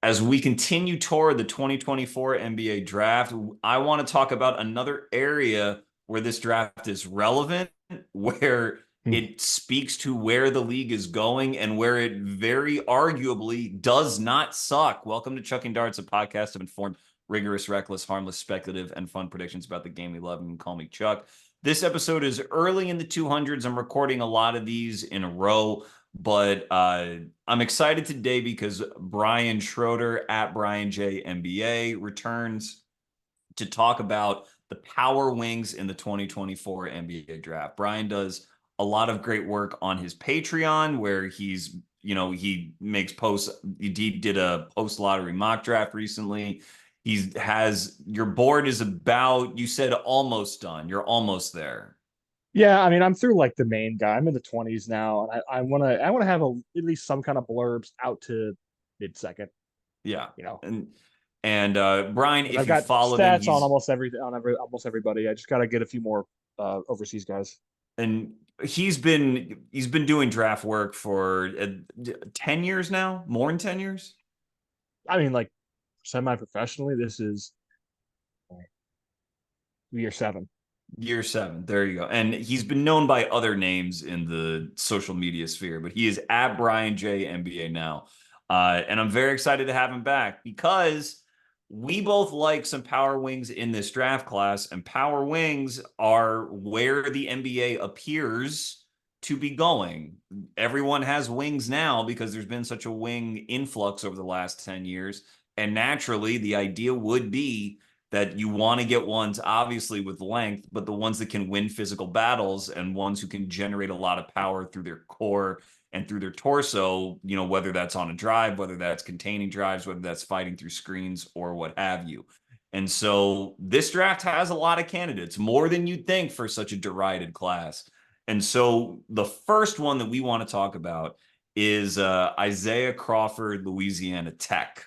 as we continue toward the 2024 NBA draft, I want to talk about another area where this draft is relevant, where Hmm. it speaks to where the league is going and where it very arguably does not suck. Welcome to Chucking Darts, a podcast of informed, rigorous, reckless, harmless, speculative, and fun predictions about the game we love. You can call me Chuck. This episode is early in the 200s. I'm recording a lot of these in a row, but I'm excited today because Brian Schroeder at Brian J NBA returns to talk about the power wings in the 2024 NBA draft. Brian does a lot of great work on his Patreon where he makes posts. He did a post lottery mock draft recently. He has your board is about, you said almost done. You're almost there. Yeah, I mean, I'm through like the main guy. I'm in the 20s now, and I wanna have at least some kind of blurbs out to mid second, Yeah. you know. And Brian, And if I've you got followed him, stats on almost everybody. I just gotta get a few more overseas guys. and he's been doing draft work for 10 years now, more than 10 years. I mean, like semi-professionally, this is year seven. Year seven. There you go. And he's been known by other names in the social media sphere, but he is at Brian J NBA now. And I'm very excited to have him back because we both like some power wings in this draft class, and power wings are where the NBA appears to be going. Everyone has wings now because there's been such a wing influx over the last 10 years. And naturally, the idea would be that you want to get ones obviously with length, but the ones that can win physical battles and ones who can generate a lot of power through their core and through their torso, whether that's on a drive, whether that's containing drives, whether that's fighting through screens or what have you. And so this draft has a lot of candidates, more than you'd think for such a derided class. And so the first one that we want to talk about is Isaiah Crawford, Louisiana Tech.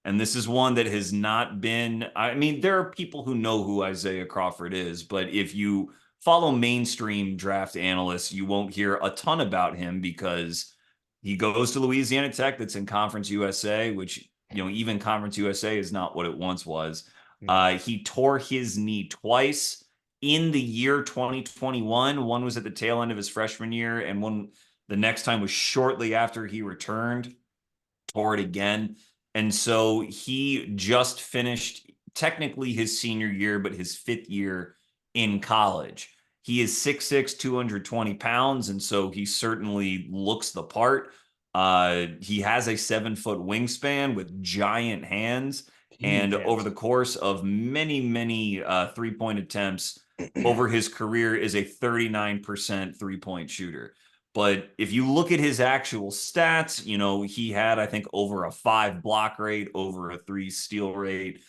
And this is one that has not been, I mean, there are people who know who Isaiah Crawford is, but if you follow mainstream draft analysts, you won't hear a ton about him because he goes to Louisiana Tech that's in Conference USA, which, even Conference USA is not what it once was. No. He tore his knee twice in the year 2021. One was at the tail end of his freshman year, and one the next time was shortly after he returned, tore it again. And so he just finished technically his senior year, but his fifth year in college. He is 6'6, 220 pounds. And so he certainly looks the part. He has a 7 foot wingspan with giant hands. Huge And over hands. the course of many, many 3 point attempts over his career, is a 39% 3 point shooter. But if you look at his actual stats, he had, I think, over a 5 block rate, over a 3 steal rate.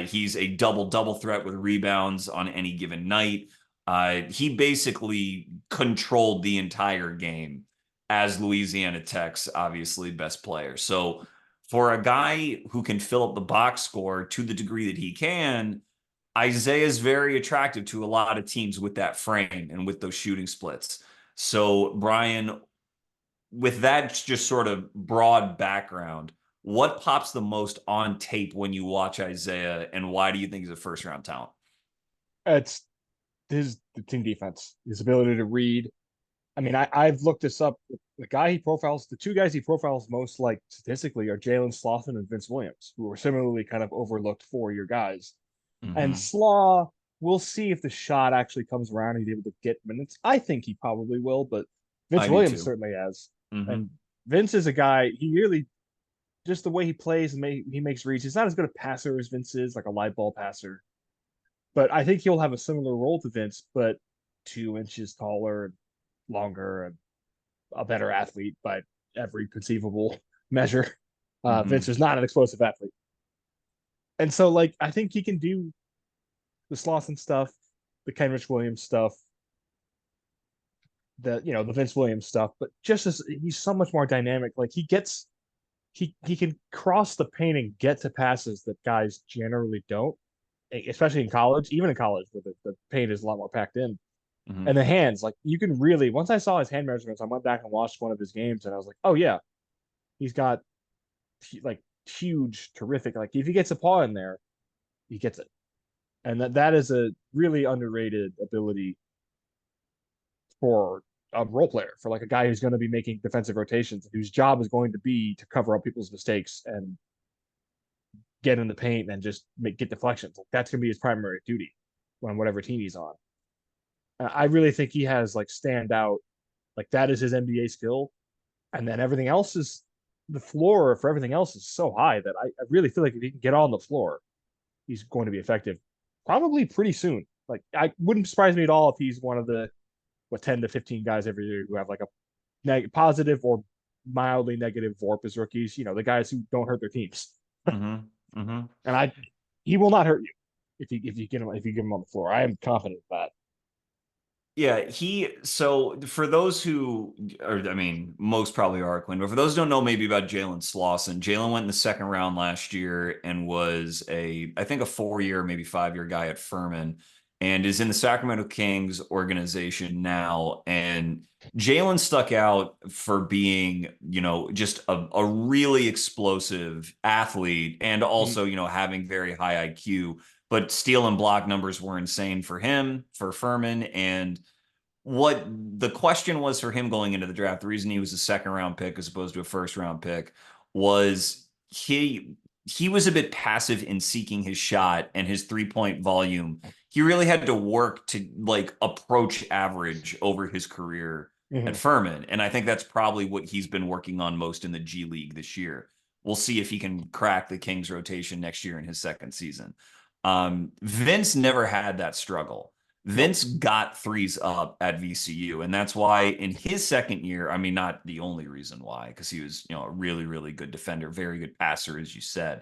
He's a double threat with rebounds on any given night. He basically controlled the entire game as Louisiana Tech's obviously best player. So for a guy who can fill up the box score to the degree that he can, Isaiah is very attractive to a lot of teams with that frame and with those shooting splits. So, Brian, with that just sort of broad background, what pops the most on tape when you watch Isaiah, and why do you think he's a first round talent? It's the team defense, his ability to read. I mean, I've looked this up. The two guys he profiles most like statistically are Jalen Slauson and Vince Williams, who are similarly kind of overlooked 4 year guys. And Mm-hmm. Slaw, we'll see if the shot actually comes around and he's able to get minutes. I think he probably will, but Vince I do Williams too. certainly has. Mm-hmm. And Vince is a guy, he really, just the way he plays and he makes reads, he's not as good a passer as Vince is, like a live ball passer. But I think he'll have a similar role to Vince, but 2 inches taller and longer and a better athlete by every conceivable measure. Mm-hmm. Vince is not an explosive athlete. And so, like, I think he can do the Slauson stuff, the Kenrich Williams stuff, the Vince Williams stuff, but just as he's so much more dynamic. Like he can cross the paint and get to passes that guys generally don't, especially in college, even in college where the paint is a lot more packed in. Mm-hmm. And the hands, like you can really once I saw his hand measurements, I went back and watched one of his games and I was like, oh yeah, he's got like huge, terrific. Like if he gets a paw in there, he gets it. And that is a really underrated ability for a role player, for like a guy who's going to be making defensive rotations, whose job is going to be to cover up people's mistakes and get in the paint and just get deflections. Like, that's going to be his primary duty on whatever team he's on. I really think he has like stand out. Like that is his NBA skill, and then everything else is the floor for everything else is so high that I really feel like if he can get on the floor, he's going to be effective probably pretty soon. Like I wouldn't surprise me at all if he's one of the 10 to 15 guys every year who have like a positive or mildly negative VORP as rookies. You know, the guys who don't hurt their teams. Mm-hmm. Mm-hmm. And he will not hurt you if you get him if you give him on the floor. I am confident of that. Yeah, so for those who, or I mean, most probably are Quinn, but for those who don't know maybe about Jalen Slauson, Jalen went in the second round last year and was I think a 4-year, maybe 5-year guy at Furman and is in the Sacramento Kings organization now. And Jalen stuck out for being, just a really explosive athlete and also, having very high IQ, but steal and block numbers were insane for him, for Furman. And what the question was for him going into the draft, the reason he was a second round pick as opposed to a first round pick was he was a bit passive in seeking his shot and his 3-point volume. He really had to work to like approach average over his career at Furman. And I think that's probably what he's been working on most in the G League this year. We'll see if he can crack the Kings rotation next year in his second season. Vince never had that struggle. Vince got threes up at VCU, and that's why in his second year, I mean, not the only reason why, because he was, a really, really good defender, very good passer, as you said.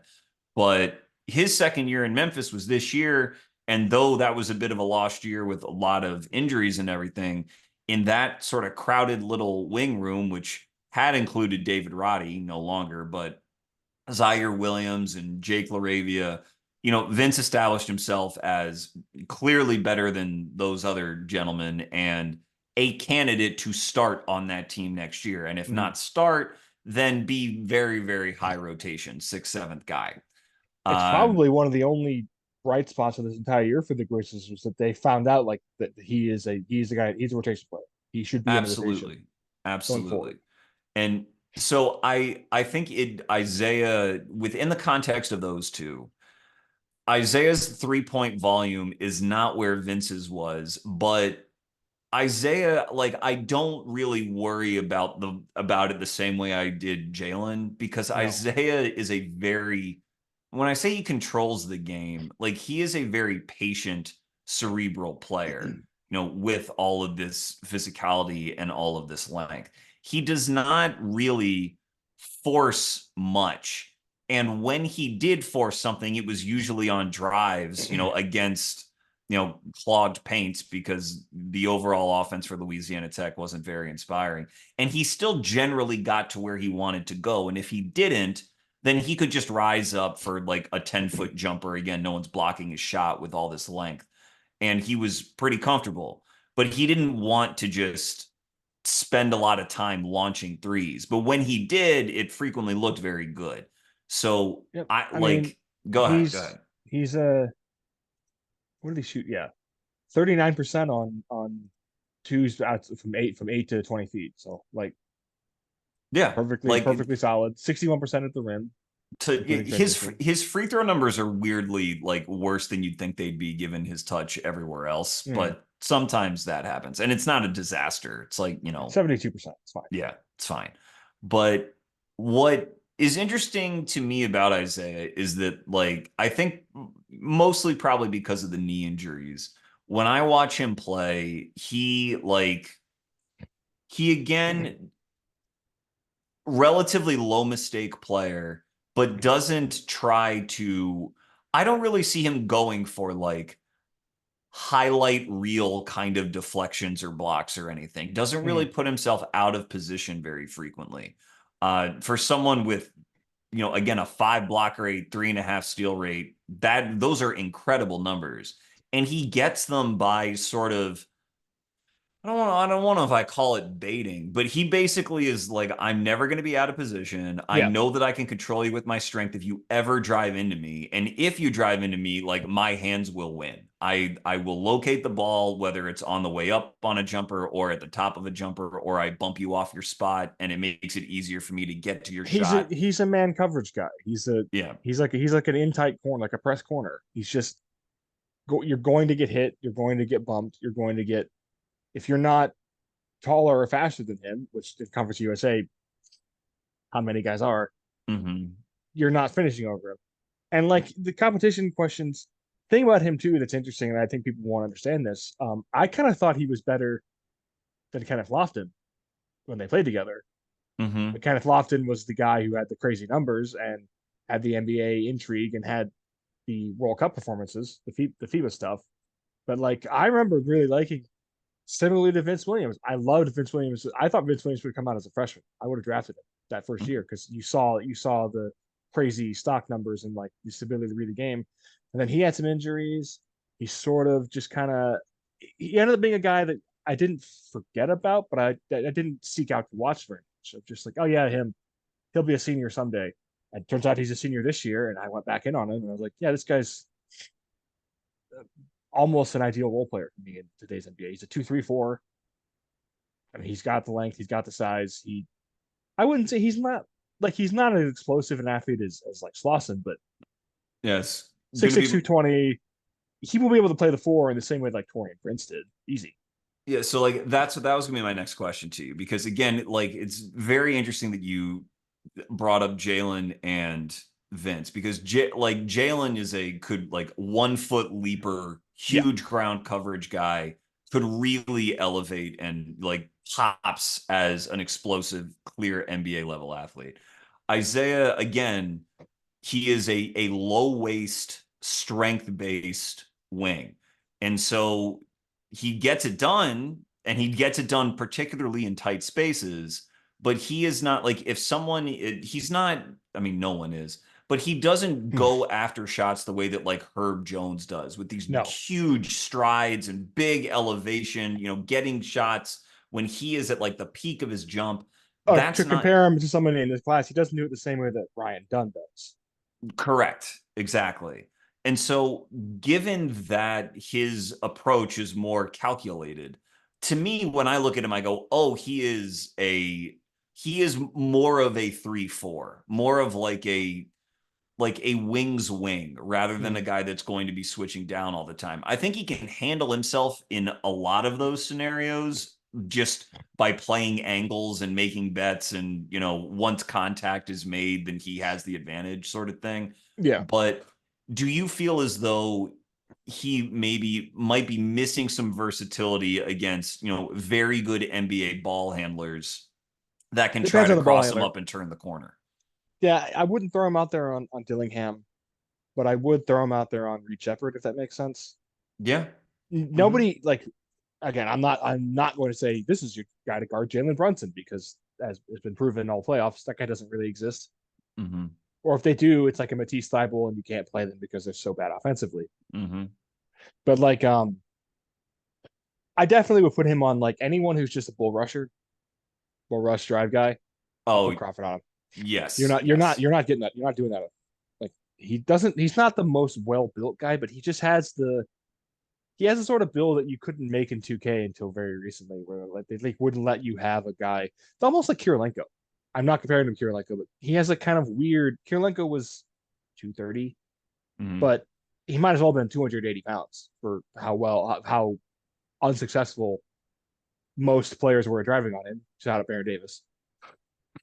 But his second year in Memphis was this year, and though that was a bit of a lost year with a lot of injuries and everything, in that sort of crowded little wing room, which had included David Roddy, no longer, but Zaire Williams and Jake LaRavia, Vince established himself as clearly better than those other gentlemen and a candidate to start on that team next year. And if not start, then be very, very high rotation, 6th, 7th guy. It's probably one of the only bright spots of this entire year for the Grizzlies was that they found out like that he's a guy, he's a rotation player. He should be in the rotation. Absolutely. And so I think Isaiah, within the context of those two, Isaiah's 3-point volume is not where Vince's was, but Isaiah, like, I don't really worry about it the same way I did Jalen, because Isaiah is when I say he controls the game, like he is a very patient, cerebral player, with all of this physicality and all of this length. He does not really force much. And when he did force something, it was usually on drives, against, clogged paints, because the overall offense for Louisiana Tech wasn't very inspiring. And he still generally got to where he wanted to go. And if he didn't, then he could just rise up for like a 10-foot jumper. Again, no one's blocking his shot with all this length. And he was pretty comfortable. But he didn't want to just spend a lot of time launching threes. But when he did, it frequently looked very good. So I like mean, go ahead. He's what did he shoot? Yeah. 39% on twos out from 8 to 20 feet. So like perfectly solid. 61% at the rim. His free throw numbers are weirdly like worse than you'd think they'd be given his touch everywhere else, but sometimes that happens, and it's not a disaster. It's like 72%. It's fine. Yeah, it's fine. But what is interesting to me about Isaiah is that, like, I think mostly probably because of the knee injuries, when I watch him play, he again, relatively low mistake player, but doesn't try to, I don't really see him going for like highlight reel kind of deflections or blocks or anything. Doesn't really put himself out of position very frequently. For someone with, again, a 5 block rate, 3.5 steal rate, those are incredible numbers. And he gets them by sort of I don't want to if I call it baiting, but he basically is like, I'm never going to be out of position. I Yeah, know that I can control you with my strength if you ever drive into me. And if you drive into me, like my hands will win. I will locate the ball, whether it's on the way up on a jumper or at the top of a jumper, or I bump you off your spot and it makes it easier for me to get to your shot. he's a man coverage guy. Yeah. He's like an in tight corner, like a press corner. He's just you're going to get hit, you're going to get bumped, you're going to get if you're not taller or faster than him, which in Conference USA, how many guys are, Hmm. you're not finishing over him. And like the competition questions, thing about him too that's interesting, and I think people want to understand this. I kind of thought he was better than Kenneth Lofton when they played together. But Hmm. Kenneth Lofton was the guy who had the crazy numbers and had the NBA intrigue and had the World Cup performances, the FIBA stuff. But like I remember really liking similarly to Vince Williams. I loved Vince Williams. I thought Vince Williams would come out as a freshman. I would have drafted him that first year because you saw the crazy stock numbers and like the ability to read the game. And then he had some injuries. He sort of just kind of he ended up being a guy that I didn't forget about, but I didn't seek out to watch very much. I'm just like, oh yeah, him. He'll be a senior someday. And it turns out he's a senior this year, and I went back in on him, and I was like, yeah, this guy's almost an ideal role player for me in today's NBA. He's a 2-3-4. I mean, he's got the length, he's got the size. I wouldn't say he's not as explosive an athlete as like Slauson, but Yes. Gonna 6'6", be 220. He will be able to play the four in the same way like Torian, for instance. Easy. Yeah, so like that was gonna be my next question to you because again, like it's very interesting that you brought up Jalen and Vince because like Jalen is a could like 1 foot leaper, Yeah. huge ground coverage guy, could really elevate and like pops as an explosive, clear NBA level athlete. Isaiah, again, he is a low waist, strength based wing. And so he gets it done and he gets it done particularly in tight spaces. But he is not like if someone, he's not, I mean, no one is, but he doesn't go after shots the way that like Herb Jones does with these No. huge strides and big elevation, getting shots when he is at like the peak of his jump. To That's not compare him to somebody in this class, he doesn't do it the same way that Ryan Dunn does. correct. Exactly. And so, given that his approach is more calculated, to me, when I look at him, I go, oh, he is more of a 3-4, more of like a wing's wing rather than a Hmm. guy that's going to be switching down all the time. I think he can handle himself in a lot of those scenarios just by playing angles and making bets and once contact is made then he has the advantage sort of thing. Yeah. But do you feel as though he maybe might be missing some versatility against very good NBA ball handlers that can try Depends on to the ball cross him handler. up and turn the corner? Yeah, I wouldn't throw him out there on Dillingham, but I would throw him out there on Reed Shepard if that makes sense. Yeah. Hmm. Nobody like again. I'm not going to say this is your guy to guard Jalen Brunson because as has been proven in all playoffs, that guy doesn't really exist. Hmm. Or if they do, it's like a Matisse Thybulle and you can't play them because they're so bad offensively. Hmm. But like I definitely would put him on like anyone who's just a bull rusher, bull rush drive guy. I'll Oh, put Crawford on him. yes, yes. You're not getting that. You're not doing that. Like he's not the most well built guy, but he has a sort of build that you couldn't make in 2K until very recently, where like they like wouldn't let you have a guy. It's almost like Kirilenko. I'm not comparing him to Kirilenko, but he has a kind of weird. Kirilenko was 230, Hmm. but he might as well have been 280 pounds for how unsuccessful most players were driving on him. Shout out Baron Davis.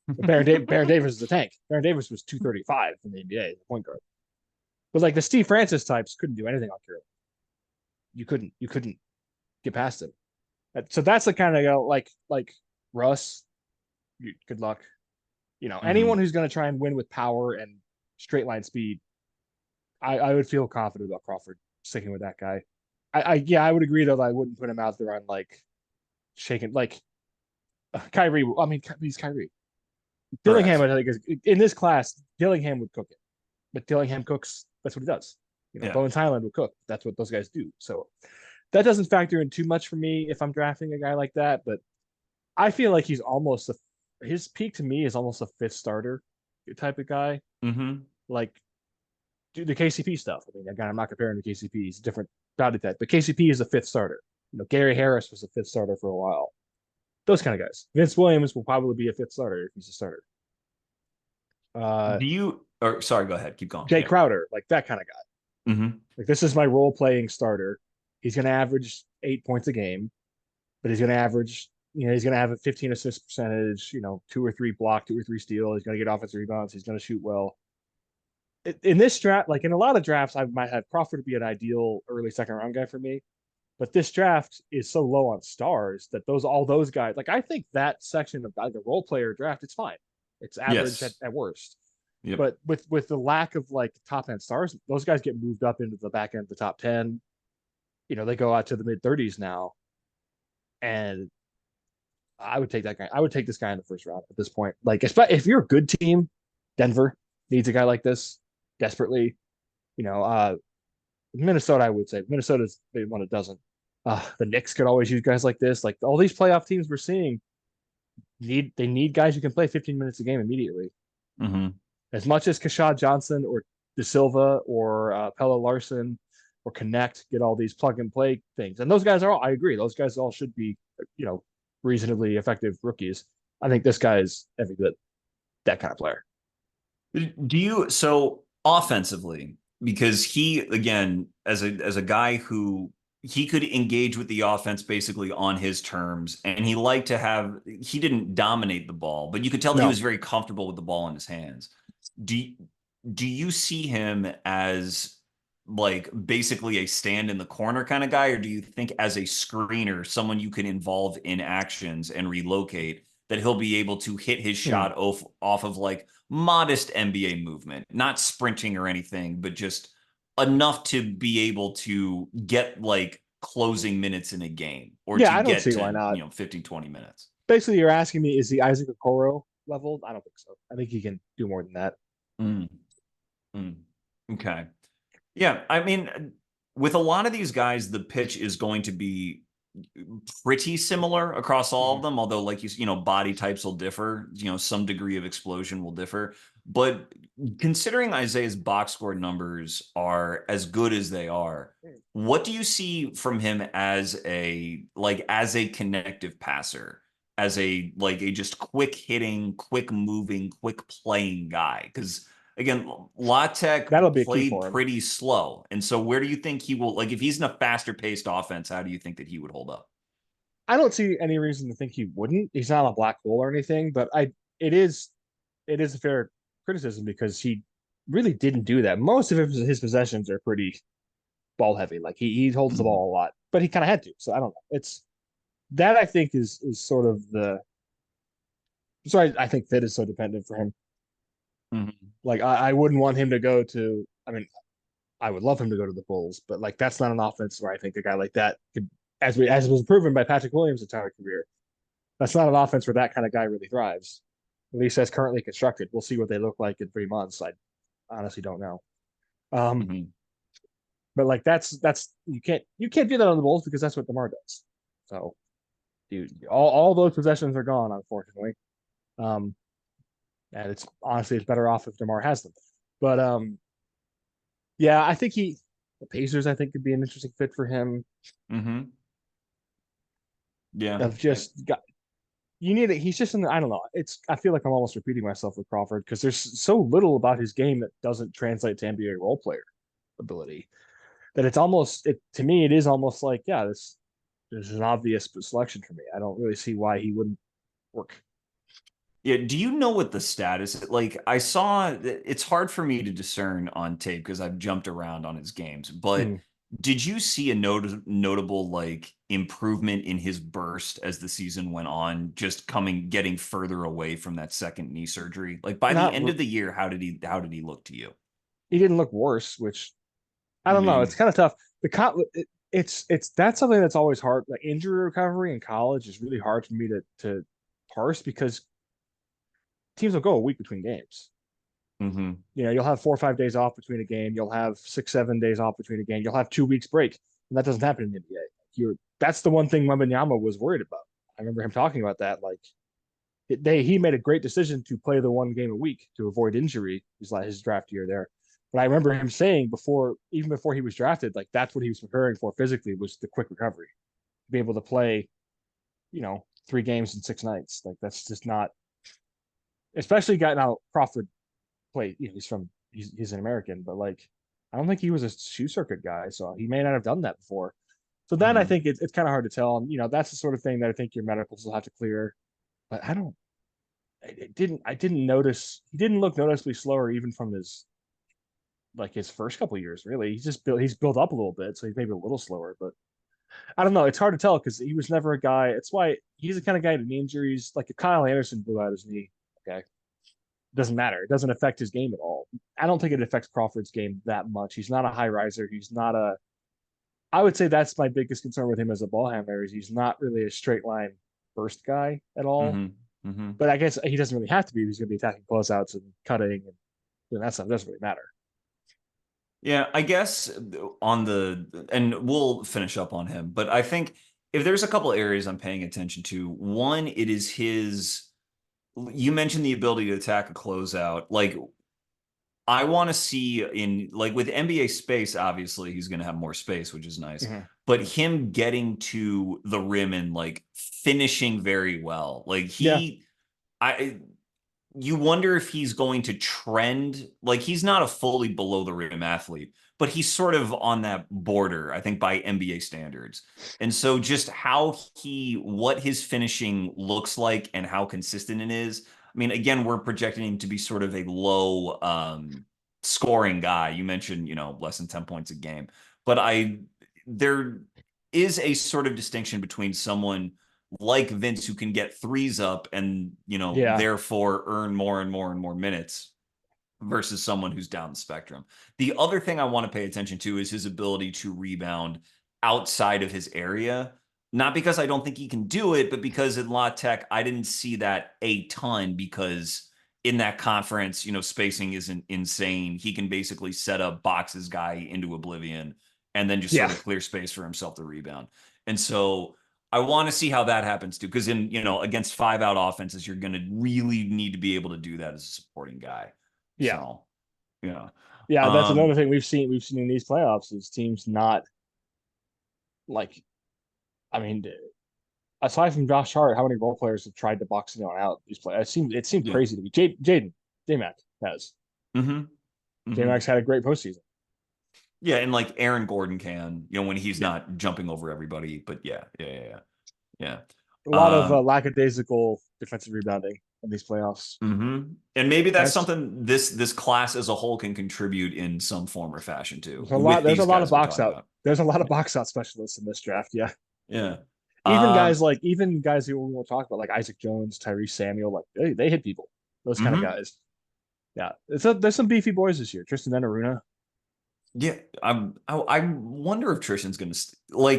But Baron Davis is a tank. Baron Davis was 235 in the NBA, the point guard. But like the Steve Francis types couldn't do anything on Kirilenko. You couldn't get past him. So that's the kind of like Russ. Good luck. Anyone Hmm. who's going to try and win with power and straight line speed, I would feel confident about Crawford sticking with that guy. Yeah, I would agree though that I wouldn't put him out there on like shaking like Kyrie. I mean, he's Kyrie. Dillingham, Correct. I think, is in this class. Dillingham would cook it, but Dillingham cooks. That's what he does. Yeah. Bones Highland would cook. That's what those guys do. So that doesn't factor in too much for me if I'm drafting a guy like that. But I feel like he's almost his peak to me is almost a fifth starter type of guy. Mm-hmm. Like do the KCP stuff. I mean, again, I'm not comparing to KCP. He's a different body type, but KCP is a fifth starter. Gary Harris was a fifth starter for a while. Those kind of guys. Vince Williams will probably be a fifth starter if he's a starter. Uh, Do you, or sorry, go ahead. Keep going. Jay Yeah. Crowder, like that kind of guy. Mm-hmm. Like this is my role playing starter. He's going to average 8 points a game, but he's going to average, he's going to have a 15 assist percentage, 2 or 3 block, 2 or 3 steal. He's going to get offensive rebounds. He's going to shoot well. In this draft, like in a lot of drafts, I might have Crawford to be an ideal early second round guy for me. But this draft is so low on stars that all those guys, like I think that section of the role player draft, it's fine. It's average Yes. at worst. Yep. But with the lack of like top end stars, those guys get moved up into the back end of the top 10. They go out to the mid 30s now. And I would take that guy. I would take this guy in the first round at this point. Like, if you're a good team, Denver needs a guy like this desperately. You know, Minnesota, I would say Minnesota's the one that doesn't. The Knicks could always use guys like this. Like all these playoff teams we're seeing need guys who can play 15 minutes a game immediately. Mm-hmm. As much as Keshad Johnson or De Silva or Pella Larson or Connect get all these plug and play things, and those guys are all. I agree. Those guys all should be, reasonably effective rookies. I think this guy is every bit that kind of player. Do you, so offensively, because he, again, as a guy who he could engage with the offense basically on his terms, and he didn't dominate the ball, but you could tell that he No, was very comfortable with the ball in his hands. Do do you see him as like basically a stand in the corner kind of guy, or do you think as a screener, someone you can involve in actions and relocate, that he'll be able to hit his shot off of like modest NBA movement, not sprinting or anything, but just enough to be able to get like closing minutes in a game or yeah, to I don't get see to, why not. 15, 20 minutes. Basically, you're asking me, is the Isaac Okoro level? I don't think so. I think he can do more than that. Mm, mm. Okay. Yeah, I mean, with a lot of these guys, the pitch is going to be pretty similar across all of Mhm. them, although like body types will differ, some degree of explosion will differ. But considering Isaiah's box score numbers are as good as they are, what do you see from him as a connective passer, as a just quick hitting, quick moving, quick playing guy? Because again, La Tech That'll be a key played for him. pretty slow. And so where do you think he will, like if he's in a faster paced offense, how do you think that he would hold up? I don't see any reason to think he wouldn't. He's not a black hole or anything, but it is it is a fair criticism because he really didn't do that. Most of his possessions are pretty ball heavy. Like he holds the Mhm. ball a lot, but he kind of had to. So I don't know. It's that I think is sort of the so I think fit is so dependent for him. Mhm. Like I wouldn't want him to go to. I mean, I would love him to go to the Bulls, but like that's not an offense where I think a guy like that could, as was proven by Patrick Williams' entire career, that's not an offense where that kind of guy really thrives. At least as currently constructed. We'll see what they look like in 3 months. I honestly don't know. Um, Mhm. but like that's you can't do that on the Bulls because that's what DeMar does. So, dude, all those possessions are gone, unfortunately. Um, and it's honestly it's better off if DeMar has them. But yeah, I think the Pacers I think could be an interesting fit for him. Mhm. Yeah. Of just got you need it. He's just in the, I don't know. I feel like I'm almost repeating myself with Crawford because there's so little about his game that doesn't translate to NBA role player ability that it's almost it to me it is almost like yeah this is an obvious selection for me. I don't really see why he wouldn't work. Yeah. Do you know what the status? Like, I saw. It's hard for me to discern on tape because I've jumped around on his games. But Hmm. did you see a notable like improvement in his burst as the season went on? Just getting further away from that second knee surgery. Like by the Not end of the year, how did he look to you? he didn't look worse, which I I don't know. It's mean, kind of tough. It's that's something that's always hard. Like injury recovery in college is really hard for me to parse because teams will go a week between games. mhm. You'll have 4 or 5 days off between a game. You'll have 6, 7 days off between a game. You'll have 2 weeks break, and that doesn't happen in the NBA. that's the one thing Wembanyama was worried about. I remember him talking about that. Like he made a great decision to play the 1 game a week to avoid injury. His draft year there. But I remember him saying even before he was drafted, like that's what he was preparing for physically was the quick recovery, to be able to play, 3 games in 6 nights. Like that's just not, especially got now Crawford played. He's an American, but like I don't think he was a shoe circuit guy, so he may not have done that before. So then I Mhm. think it's kind of hard to tell. And that's the sort of thing that I think your medicals will have to clear. But I don't. I didn't notice. He didn't look noticeably slower even from his first couple of years. Really, he's built up a little bit, so he's maybe a little slower. But I don't know. It's hard to tell because he was never a guy. It's why he's the kind of guy to knee injuries. Like if Kyle Anderson blew out his knee, okay, it doesn't matter. It doesn't affect his game at all. I don't think it affects Crawford's game that much. He's not a high riser. He's not a. I would say that's my biggest concern with him as a ball handler is he's not really a straight line burst guy at all. Mhm. Mhm. But I guess he doesn't really have to be. He's going to be attacking closeouts and cutting and doing that stuff. It doesn't really matter. Yeah, I guess and we'll finish up on him, but I think if there's a couple areas I'm paying attention to, one, it is you mentioned the ability to attack a closeout. Like, I want to see with NBA space, obviously, he's going to have more space, which is nice, Mhm. but him getting to the rim and like finishing very well, Yeah. I you wonder if he's going to trend. Like he's not a fully below the rim athlete, but he's sort of on that border, I think, by NBA standards. And so just what his finishing looks like and how consistent it is. I mean, again, we're projecting him to be sort of a low scoring guy. You mentioned, less than 10 points a game, but there is a sort of distinction between someone like Vince who can get threes up and, Yeah. therefore earn more and more and more minutes versus someone who's down the spectrum. The other thing I want to pay attention to is his ability to rebound outside of his area. Not because I don't think he can do it, but because in La Tech, I didn't see that a ton because in that conference, spacing isn't insane. He can basically set up box his guy into oblivion and then just sort Yeah. of clear space for himself to rebound. And so I want to see how that happens too, because against 5-out offenses, you're going to really need to be able to do that as a supporting guy. Yeah. So, yeah. Yeah. That's Um, another thing we've seen in these playoffs is teams not like, I mean, aside from Josh Hart, how many role players have tried to box anyone out these plays? It seemed yeah. crazy to me. Jaden, J-Mac has. Mm-hmm. Mm-hmm. J-Mac's had a great postseason. Yeah, and like Aaron Gordon can, when he's Yeah. not jumping over everybody. But yeah, yeah, yeah, yeah. A lot Yeah. of lackadaisical defensive rebounding in these playoffs. And maybe that's That's something this class as a whole can contribute in some form or fashion too, there's a lot. with There's a these lot of guys we're box talking out. about. There's a lot of box out specialists in this draft. Yeah. Yeah. Even Um, guys who we won't talk about, like Isaac Jones, Tyrese Samuel, like they hit people. Those kind of mhm. guys. Yeah, there's some beefy boys this year. Tristan Enaruna. Yeah, I wonder if Tristan's gonna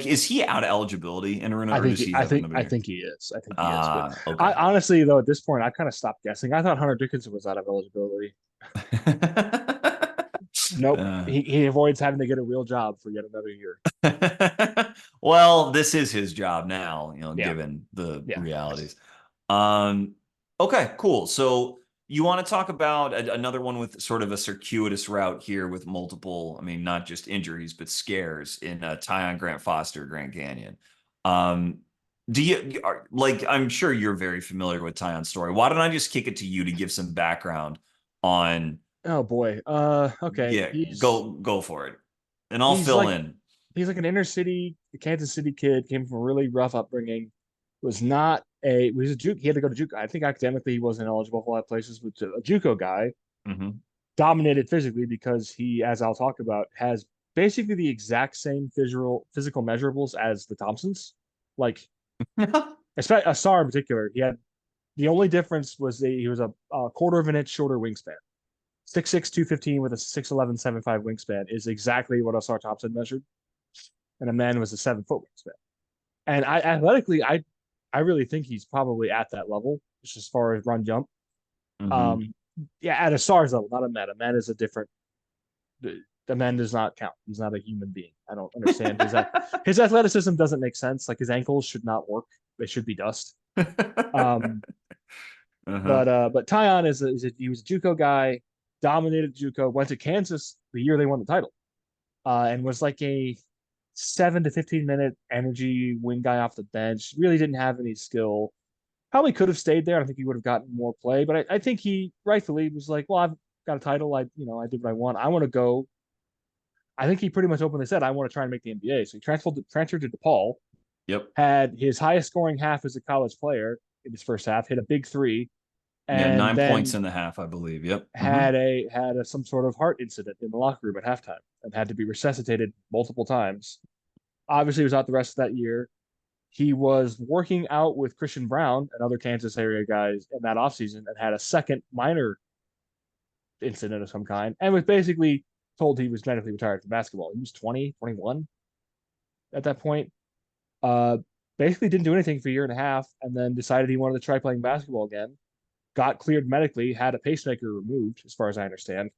is he out of eligibility in Arena I or think does he, he I have think another I year? think he is. I think he is. But I Okay. honestly though at this point I kind of stopped guessing. I thought Hunter Dickinson was out of eligibility. Nope. Uh, He avoids having to get a real job for yet another year. well, this is his job now, Yeah. given the Yeah. realities. Um, okay, cool. So you want to talk about another one with sort of a circuitous route here with multiple, I mean, not just injuries, but scares in Tyon Grant-Foster, Grand Canyon. Um, I'm sure you're very familiar with Tyon's story. Why don't I just kick it to you to give some background on, Oh boy. Okay. yeah, He's go for it. And I'll he's fill like in. he's like an inner city Kansas City kid, came from a really rough upbringing, was not a was a juke. He had to go to juke. I think academically he wasn't eligible for a lot of places, but a JUCO guy Hmm. dominated physically because he, as I'll talk about, has basically the exact same physical measurables as the Thompsons. Like especially Asar in particular, he had the only difference was he was a quarter of an inch shorter wingspan. 6'6", 215 with a 6'11", 7'5" wingspan is exactly what Asar Thompson measured, and a man was a 7 foot wingspan. And I really think he's probably at that level, just as far as run jump. Hmm. Um, yeah, at a SARS level, not a man. A man is a different. the man does not count. He's not a human being. I don't understand his athleticism doesn't make sense. Like his ankles should not work. They should be dust. Um, Uh-huh. but Tyon he was a JUCO guy, dominated JUCO, went to Kansas the year they won the title, and was like a 7 to 15 minute energy wing guy off the bench. Really didn't have any skill. Probably could have stayed there. I think he would have gotten more play, but I think he rightfully was like, well, I've got a title. I did what I want. I want to go. I think he pretty much openly said, I want to try and make the NBA. So he transferred to DePaul, Yep. had his highest scoring half as a college player in his first half, hit a big three, Yeah, and 9 points then in the half, I believe. Yep. had some sort of heart incident in the locker room at halftime and had to be resuscitated multiple times. Obviously, he was out the rest of that year. He was working out with Christian Brown and other Kansas area guys in that offseason and had a second minor incident of some kind and was basically told he was medically retired from basketball. He was 20, 21 at that point. Uh, Basically didn't do anything for a year and a half and then decided he wanted to try playing basketball again. Got cleared medically, had a pacemaker removed, as far as I understand.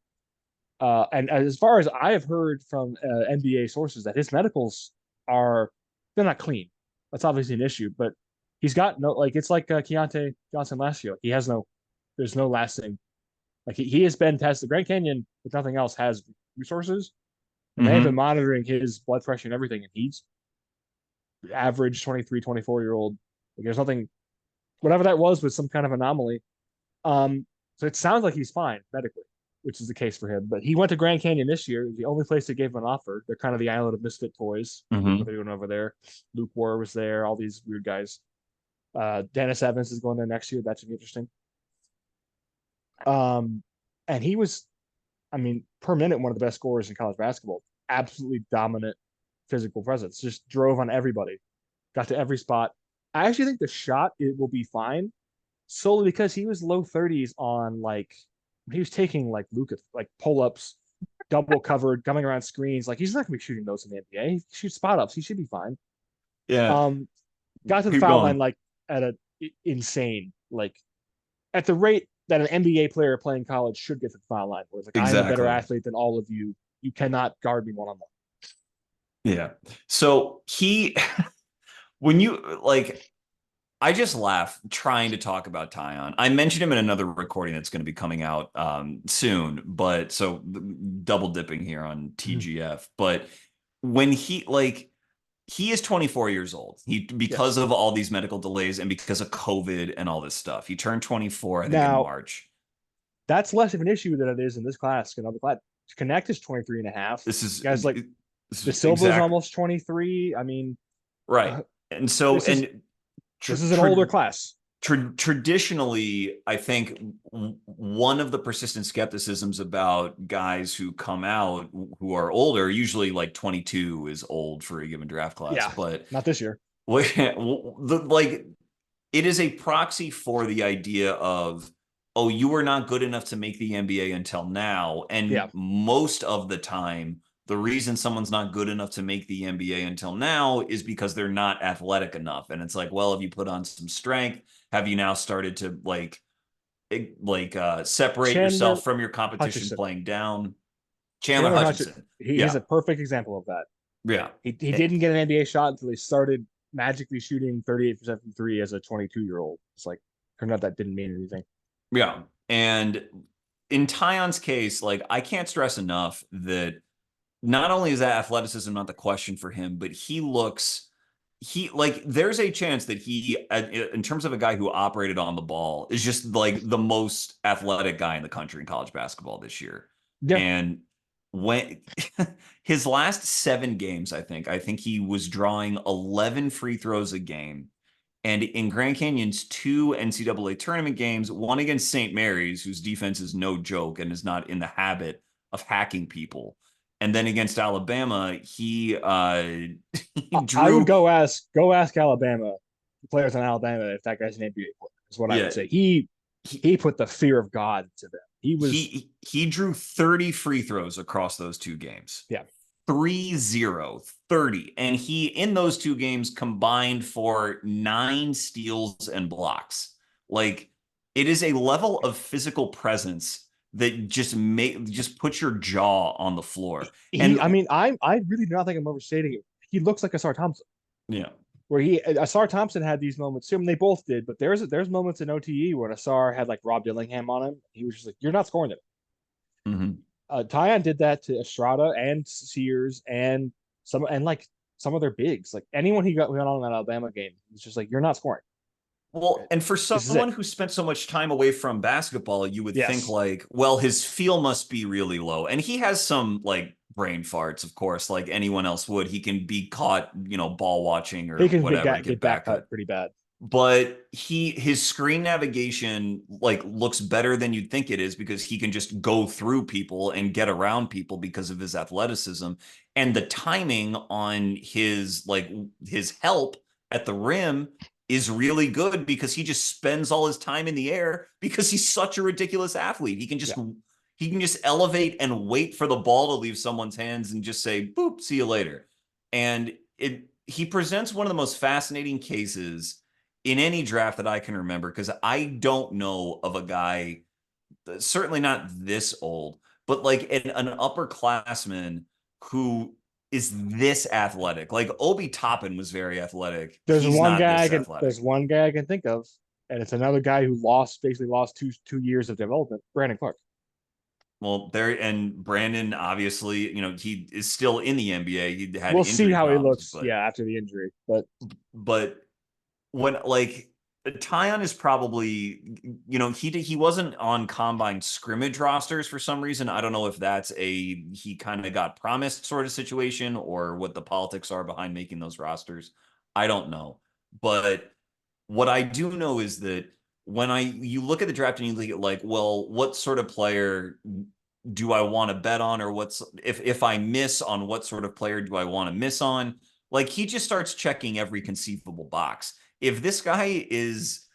And as far as I have heard from NBA sources, that his medicals they're not clean. That's obviously an issue, but he's got no, like, it's like Keontae Johnson last year. There's no lasting, like, he has been tested. Grand Canyon, if nothing else, has resources, and they have been Mm-hmm. monitoring his blood pressure and everything, and he's average 23, 24-year-old. Like, there's nothing, whatever that was some kind of anomaly. So it sounds like he's fine medically, which is the case for him. But he went to Grand Canyon this year, the only place that gave him an offer. They're kind of the island of misfit toys. Mm-hmm. What they're doing over there. Luke War was there, all these weird guys. Dennis Evans is going there next year. That should be interesting. And he was, I mean, per minute, one of the best scorers in college basketball. Absolutely dominant physical presence. Just drove on everybody. Got to every spot. I actually think the shot it will be fine, solely because he was low 30s on, like, he was taking like Lucas, like pull ups, double covered, coming around screens. Like, he's not gonna be shooting those in the NBA. He shoots spot ups. He should be fine. Yeah. Um, got to the Keep foul line going. like at a insane, like, at the rate that an NBA player playing college should get to the foul line. Where it's like, I am a better Exactly. athlete than all of you. You cannot guard me one on one. Yeah. So when you like, I just laugh trying to talk about Tyon. I mentioned him in another recording that's going to be coming out soon, but so double dipping here on TGF. But when he is 24 years old. Because Yes. of all these medical delays and because of COVID and all this stuff. He turned 24, I think, in Now, March. that's less of an issue than it is in this class. Another class. Connect is 23 and a half. This is Guys like this the is Silva's exact almost 23. I mean, right. uh, And so this is and tr this is an tr older class. traditionally, I think one of the persistent skepticisms about guys who come out who are older, usually like 22 is old for a given draft class, Yeah, but not this year. like it is a proxy for the idea of, oh, you were not good enough to make the NBA until now. And Yeah, most of the time, the reason someone's not good enough to make the NBA until now is because they're not athletic enough. And it's like, well, have you put on some strength? Have you now started to separate Chandler yourself from your competition Hutchison. playing down? Chandler Chandler Hutchison. Hutchinson. He's Yeah. a perfect example of that. Yeah. He didn't get an NBA shot until he started magically shooting 38% from three as a 22-year-old. It's like, turned out that didn't mean anything. Yeah. And in Tyon's case, like, I can't stress enough that not only is that athleticism not the question for him, but there's a chance that he, in terms of a guy who operated on the ball, is just like the most athletic guy in the country in college basketball this year. Yeah. And when his last 7 games, I think he was drawing 11 free throws a game. And in Grand Canyon's 2 NCAA tournament games, one against St. Mary's, whose defense is no joke and is not in the habit of hacking people, and then against Alabama, he he I would drew go ask Alabama, the players on Alabama, if that guy's an NBA player, is what I yeah would say. he He put the fear of God to them. He was, he drew 30 free throws across those 2 games. yeah. 30. And he, in those 2 games, combined for 9 steals and blocks. Like, it is a level of physical presence that just put your jaw on the floor. I mean, I really do not think I'm overstating it. He looks like Asar Thompson, Yeah. where Asar Thompson had these moments too. I mean, they both did, but there's moments in OTE where Asar had like Rob Dillingham on him. He was just like, "You're not scoring it." Mm-hmm. Tyon did that to Estrada and Sears and some of their bigs. Like anyone he got on in that Alabama game, it's just like, "You're not scoring." Well, and for This is it. someone who spent so much time away from basketball, you would think Yes. like, well, his feel must be really low. And he has some like brain farts, of course, like anyone else would. He can be caught, ball watching He or can whatever, get get back back cut cut. pretty bad. But his screen navigation like looks better than you'd think it is because he can just go through people and get around people because of his athleticism. And the timing on his help at the rim is really good because he just spends all his time in the air because he's such a ridiculous athlete. Yeah. He can just elevate and wait for the ball to leave someone's hands and just say, boop, see you later. And he presents one of the most fascinating cases in any draft that I can remember, because I don't know of a guy, certainly not this old, but like an upperclassman who is this athletic. Like Obi Toppin was very athletic. He's not this athletic. There's one guy I can think of, and it's another guy who basically lost two years of development. Brandon Clark. Well, there and Brandon, obviously, he is still in the NBA. He had We'll see injury how he problems, looks, yeah, after the injury. But when like Tyon is probably, he wasn't on combine scrimmage rosters for some reason. I don't know if that's he kind of got promised sort of situation or what the politics are behind making those rosters. I don't know. But what I do know is that when you look at the draft and you look at like, well, what sort of player do I want to bet on, or if I miss on what sort of player do I want to miss on? Like he just starts checking every conceivable box. If this guy is,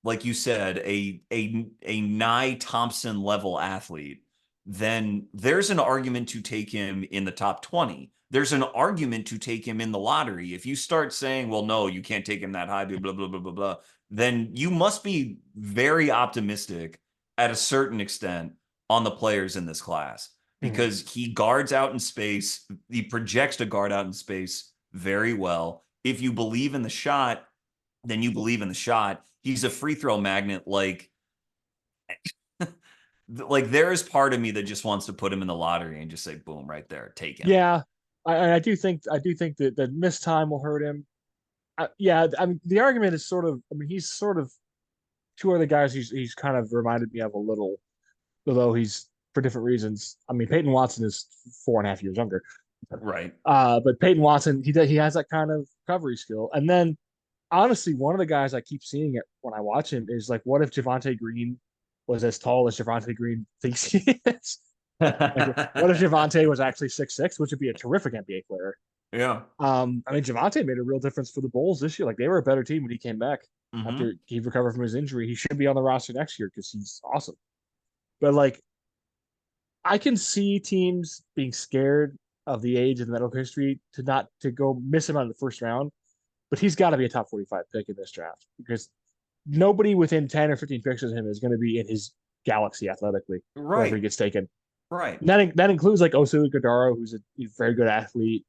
like you said, a Nye Thompson level athlete, then there's an argument to take him in the top 20. There's an argument to take him in the lottery. If you start saying, well, no, you can't take him that high, blah, blah, blah, blah, blah, then you must be very optimistic at a certain extent on the players in this class, mhm. because he guards out in space. He projects to guard out in space very well. If you believe in the shot, then you believe in the shot. He's a free throw magnet. Like there is part of me that just wants to put him in the lottery and just say, boom, right there, take him. Yeah, I do think that missed time will hurt him. Yeah, I mean the argument is sort of. I mean he's sort of two other guys. He's kind of reminded me of a little, although he's for different reasons. I mean Peyton Watson is 4.5 years younger. Right. But Peyton Watson, he has that kind of recovery skill. And then honestly, one of the guys I keep seeing it when I watch him is like, what if Javonte Green was as tall as Javonte Green thinks he is? Like, what if Javonte was actually 6'6", which would be a terrific NBA player? Yeah. I mean, Javonte made a real difference for the Bulls this year. Like they were a better team when he came back Mm-hmm. after he recovered from his injury. He should be on the roster next year because he's awesome. But like, I can see teams being scared of the age and the medical history to go miss him out of the first round, but he's got to be a top 45 pick in this draft because nobody within 10 or 15 picks of him is going to be in his galaxy athletically wherever he Right. gets taken. Right. And that includes like Osu Ighodaro, who's a very good athlete.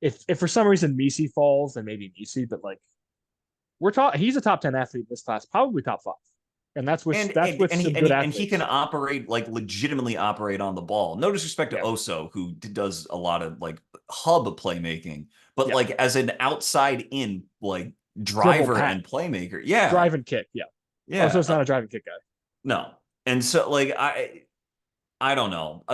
If for some reason Misi falls, then maybe Misi, but like he's a top 10 athlete in this class, probably top 5. And And that's and with and some he and good he, and he can athletes. operate, like legitimately operate on the ball. No disrespect to Yeah. Oso, who does a lot of like hub playmaking, but Yeah. like as an outside in like Dribble driver pat, and playmaker. Yeah. drive and kick. Yeah. Oh, so Yeah. it's not a drive and kick guy. No. And so like I don't know.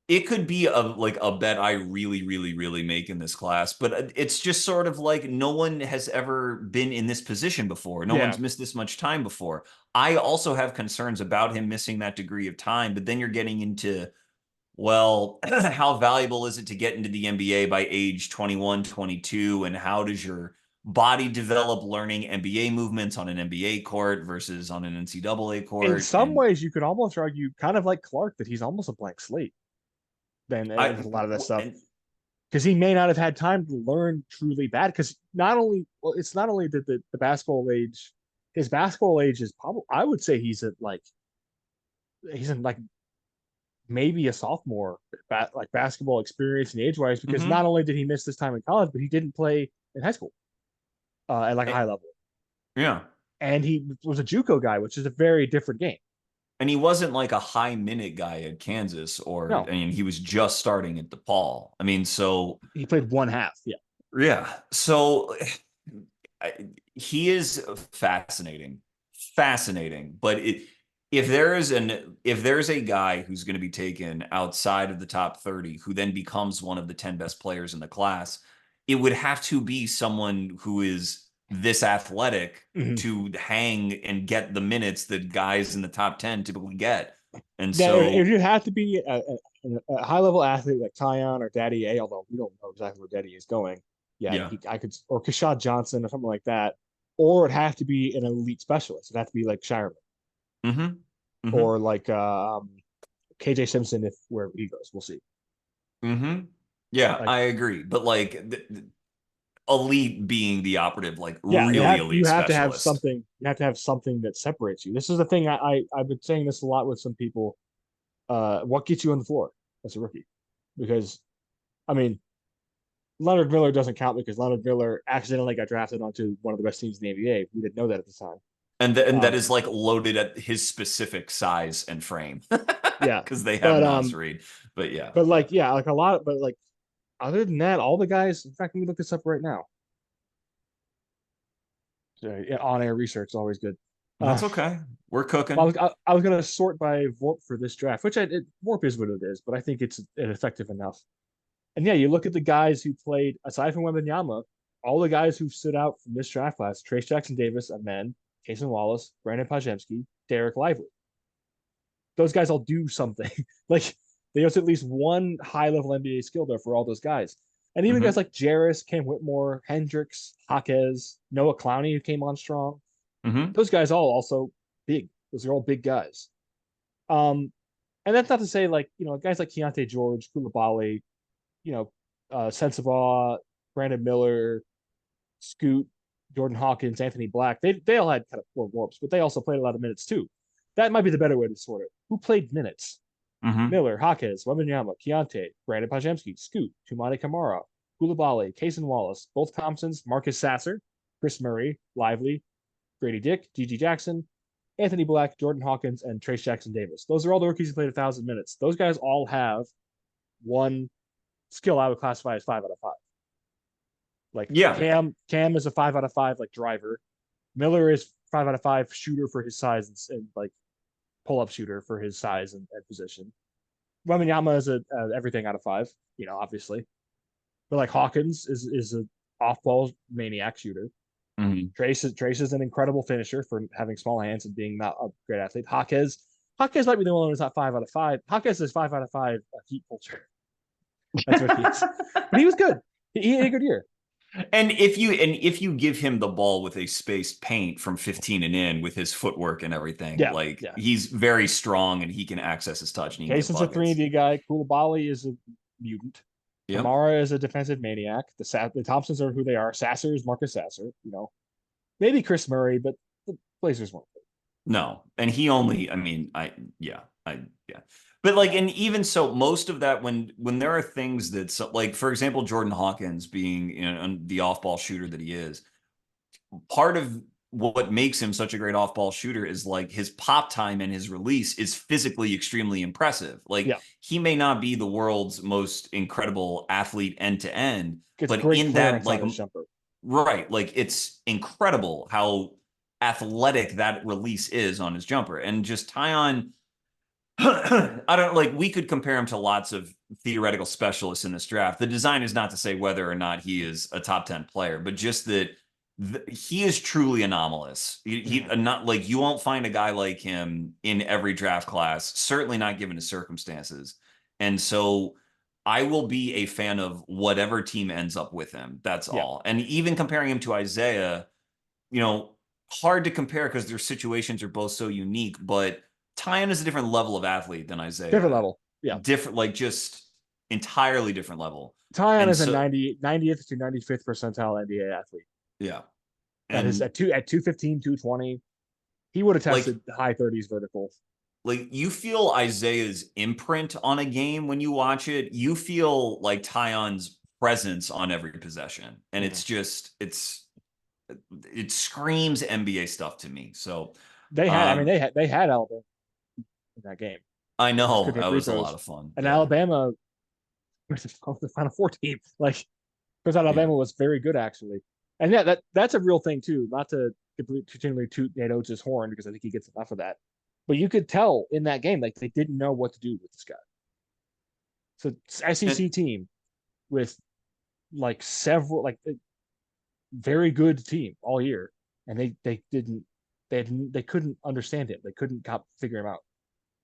It could be a bet I really, really, really make in this class, but it's just sort of like no one has ever been in this position before. No Yeah. one's missed this much time before. I also have concerns about him missing that degree of time, but then you're getting into, well, how valuable is it to get into the NBA by age 21, 22, and how does your body develop learning NBA movements on an NBA court versus on an NCAA In court? some And ways, you could almost argue, kind of like Clark, that he's almost a blank slate then with I a lot of that stuff. and Because he may not have had time to learn truly bad. Because it's not only that the basketball age, his basketball age is probably, I would say he's at like he's in like maybe a sophomore, like basketball experience and age wise, because Hmm. not only did he miss this time in college, but he didn't play in high school at like a high level, Yeah. and he was a JUCO guy, which is a very different game. And he wasn't like a high minute guy at Kansas, or I No, mean, he was just starting at DePaul. I mean, so he played one half. Yeah, yeah. So I, he is fascinating, fascinating. But if there is a guy who's going to be taken outside of the top 30, who then becomes one of the 10 best players in the class, it would have to be someone who is this athletic mm-hmm. to hang and get the minutes that guys in the top 10 typically get. And Now, if so, you have to be a high level athlete like Tyon or Daddy A, although we don't know exactly where Daddy is going, yeah, yeah. I could, or Keshad Johnson or something like that, or it'd have to be an elite specialist. It'd have to be like Shireman Hmm. Hmm. or like KJ Simpson if wherever he goes. We'll see. Hmm. Yeah, Like, I agree. But like, elite being the operative, like yeah, really you elite have to have specialist. something. You have to have something that separates you. This is the thing. I've been saying this a lot with some people. What gets you on the floor as a rookie? Because I mean, Leonard Miller doesn't count because Leonard Miller accidentally got drafted onto one of the best teams in the NBA. We didn't know that at the time. And that Um, is like loaded at his specific size and frame yeah, because they have but Nas Reed. But yeah, yeah. like yeah, like a lot. But like other than that, all the guys. In fact, let me look this up right now. So, yeah, on air research is always good. Uh, That's okay. We're I cooking. was I was gonna sort by VORP for this draft, which VORP is what it is, but I think it's effective enough. And yeah, you look at the guys who played aside from Wembanyama, all the guys who stood out from this draft class: Trace Jackson Davis, Amen, Cason Wallace, Brandon Pajemski, Derek Lively. Those guys all do something. Like there's at least one high level NBA skill there for all those guys. And even guys Hmm. like Jarris, Cam Whitmore, Hendricks, Jaquez, Noah Clowney, who came on strong. Hmm. Those guys all also big. Those are all big guys. Um, and that's not to say like guys like Keontae George, Koulibaly, you know, Sensabaugh, Brandon Miller, Scoot, Jordan Hawkins, Anthony Black. They all had kind of poor warps, but they also played a lot of minutes too. That might be the better way to sort it. Who played minutes? Hmm. Miller, Jaquez, Wembanyama, Keontae, Brandon Pajemski, Scoot, Tumani Kamara, Koulibaly, Cason Wallace, both Thompsons, Marcus Sasser, Chris Murray, Lively, Grady Dick, G.G. Jackson, Anthony Black, Jordan Hawkins, and Trace Jackson Davis. Those are all the rookies who played 1,000 minutes. Those guys all have one skill I would classify as 5 out of 5. Like Yeah. Cam is a 5 out of 5 like driver. Miller is 5 out of 5 shooter for his size and like pull up shooter for his size and position. Wembanyama is a everything out of 5, obviously. But like Hawkins is a off ball maniac shooter. Hmm. Trace is an incredible finisher for having small hands and being not a great athlete. Hawkes might be the one who's not 5 out of 5. Hawkes is 5 out of 5 heat culture. That's what he is. But he was good. He had a good year. And if you give him the ball with a spaced paint from 15 and in with his footwork and everything, Yeah, like yeah. he's very strong and he can access his touch and he can get Kayson's a three and buckets. D guy. Koulibaly is a mutant. Yep. Kamara is a defensive maniac. The Thompsons are who they are. Sasser is Marcus Sasser. Maybe Chris Murray, but the Blazers won't. No, and he only, I mean, yeah. But like, and even so, most of that when there are things that, so, like, for example, Jordan Hawkins being, the off-ball shooter that he is, part of what makes him such a great off-ball shooter is like his pop time and his release is physically extremely impressive. Like Yeah, he may not be the world's most incredible athlete end to end, gets but great in that, clearance like, on his jumper. right. Like it's incredible how athletic that release is on his jumper. And just Tyon, I don't like, we could compare him to lots of theoretical specialists in this draft. The design is not to say whether or not he is a top 10 player, but just that he is truly anomalous. He Mhm. not like you won't find a guy like him in every draft class, certainly not given his circumstances. And so I will be a fan of whatever team ends up with him. That's Yeah, all. And even comparing him to Isaiah, you know, hard to compare because their situations are both so unique, but Tyon is a different level of athlete than different Isaiah. level. Yeah, Different, like just entirely different level. Tyon And is a so, 90th to 95th percentile NBA athlete. yeah. At his And at 215, 220, he would have like, tested high 30s vertical. like you feel Isaiah's imprint on a game when you watch it. You feel like Tyon's presence on every possession, and Mhm. it's just it screams NBA stuff to me. So I mean, they had Alabama in that game. I They just know couldn't hit that free was a throws. lot of fun. And Yeah, Alabama was the Final Four team. Like, because yeah. Alabama was very good actually. And yeah, that's a real thing too. Not to continually toot Nate Oates' horn because I think he gets enough of that. But you could tell in that game, like they didn't know what to do with this guy. So And SEC team with like several like very good team all year, and they couldn't understand him. They couldn't figure him out.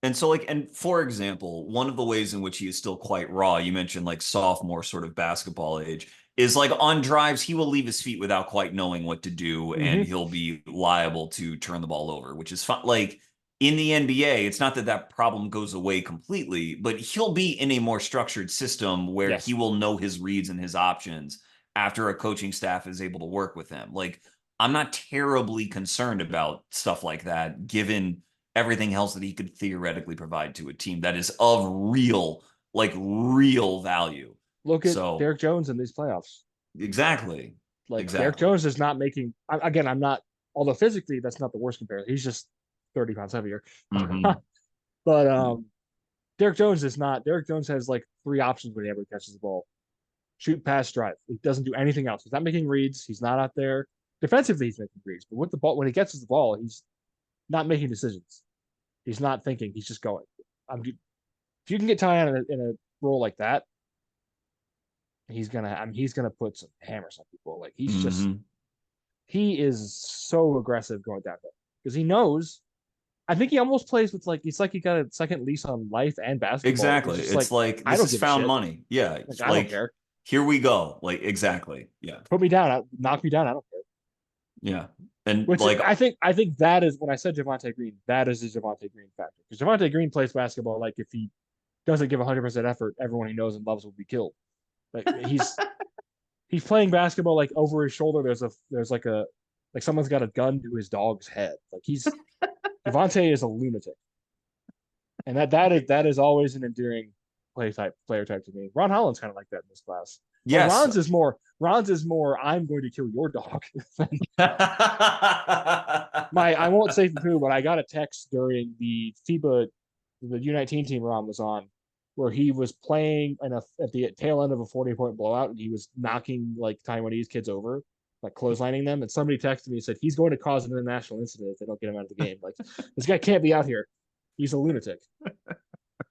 And so, like, and for example, one of the ways in which he is still quite raw, you mentioned like sophomore sort of basketball age, is like on drives, he will leave his feet without quite knowing what to do, and Mm-hmm. he'll be liable to turn the ball over, which is fun. Like in the NBA, it's not that that problem goes away completely, but he'll be in a more structured system where he Yes. will know his reads and his options after a coaching staff is able to work with him. Like, I'm not terribly concerned about stuff like that, given everything else that he could theoretically provide to a team that is of real, like real value. Look at So Derek Jones in these playoffs. exactly, Like Derek exactly. Jones is not making. Again, I'm not. Although physically, that's not the worst comparison. He's just 30 pounds heavier. Mm-hmm. But Derek Jones is not. Derek Jones has like three options when he ever catches the ball: shoot, pass, drive. He doesn't do anything else. He's not making reads. He's not out there defensively. He's making reads, but with the ball, when he gets the ball, he's not making decisions. He's not thinking. He's just going. If you can get Tyon in a role like that, he's gonna put some hammers on people. Like Mm-hmm. he is so aggressive going down there because he knows. I think he almost plays with like it's like he got a second lease on life and basketball. He's Exactly. just It's like, like I this don't is give a found shit. money. Yeah. Like It's I don't like care. here we go. Like exactly. Yeah. Put me down, knock me down. I don't care. Yeah. And Which like I think that is when I said Javonte Green. That is the Javonte Green factor because Javonte Green plays basketball like if he doesn't give 100% effort, everyone he knows and loves will be killed. Like he's playing basketball like over his shoulder. There's like someone's got a gun to his dog's head. Like Javonte is a lunatic, and that is always an endearing player type to me. Ron Holland's kind of like that in this class. Well, yes. Ron's is more I'm going to kill your dog. I won't say who, but I got a text during the FIBA the U19 team Ron was on where he was playing at the tail end of a 40-point blowout and he was knocking like Taiwanese kids over, like clotheslining them. And somebody texted me and said, he's going to cause an international incident if they don't get him out of the game. Like, this guy can't be out here. He's a lunatic.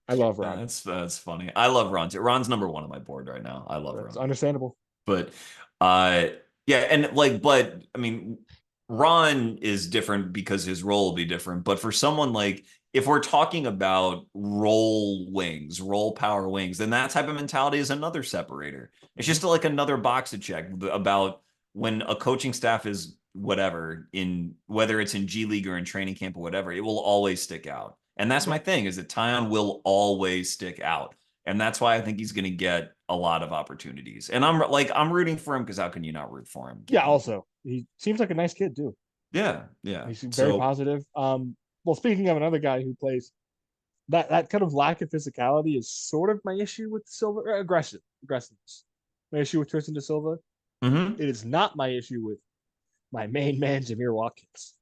I love Ron. That's funny. I love Ron too. Ron's number one on my board right now. I love That's Ron. understandable. But uh yeah, and like, but I mean, Ron is different because his role will be different. But for someone like, if we're talking about role power wings, then that type of mentality is another separator. It's Mm-hmm. just like another box to check about when a coaching staff is whatever, in whether it's in G League or in training camp or whatever, it will always stick out. And that's Yeah. my thing, is that Tyon will always stick out. And that's why I think he's going to get a lot of opportunities. And I'm rooting for him because how can you not root for him? Yeah. Given, Also, he seems like a nice kid too. yeah, yeah. He's very So, positive. Well, speaking of another guy who plays that kind of lack of physicality is sort of my issue with Silva. Aggressiveness. My issue with Tristan da Silva. mhm. It is not my issue with my main man Jamir Watkins.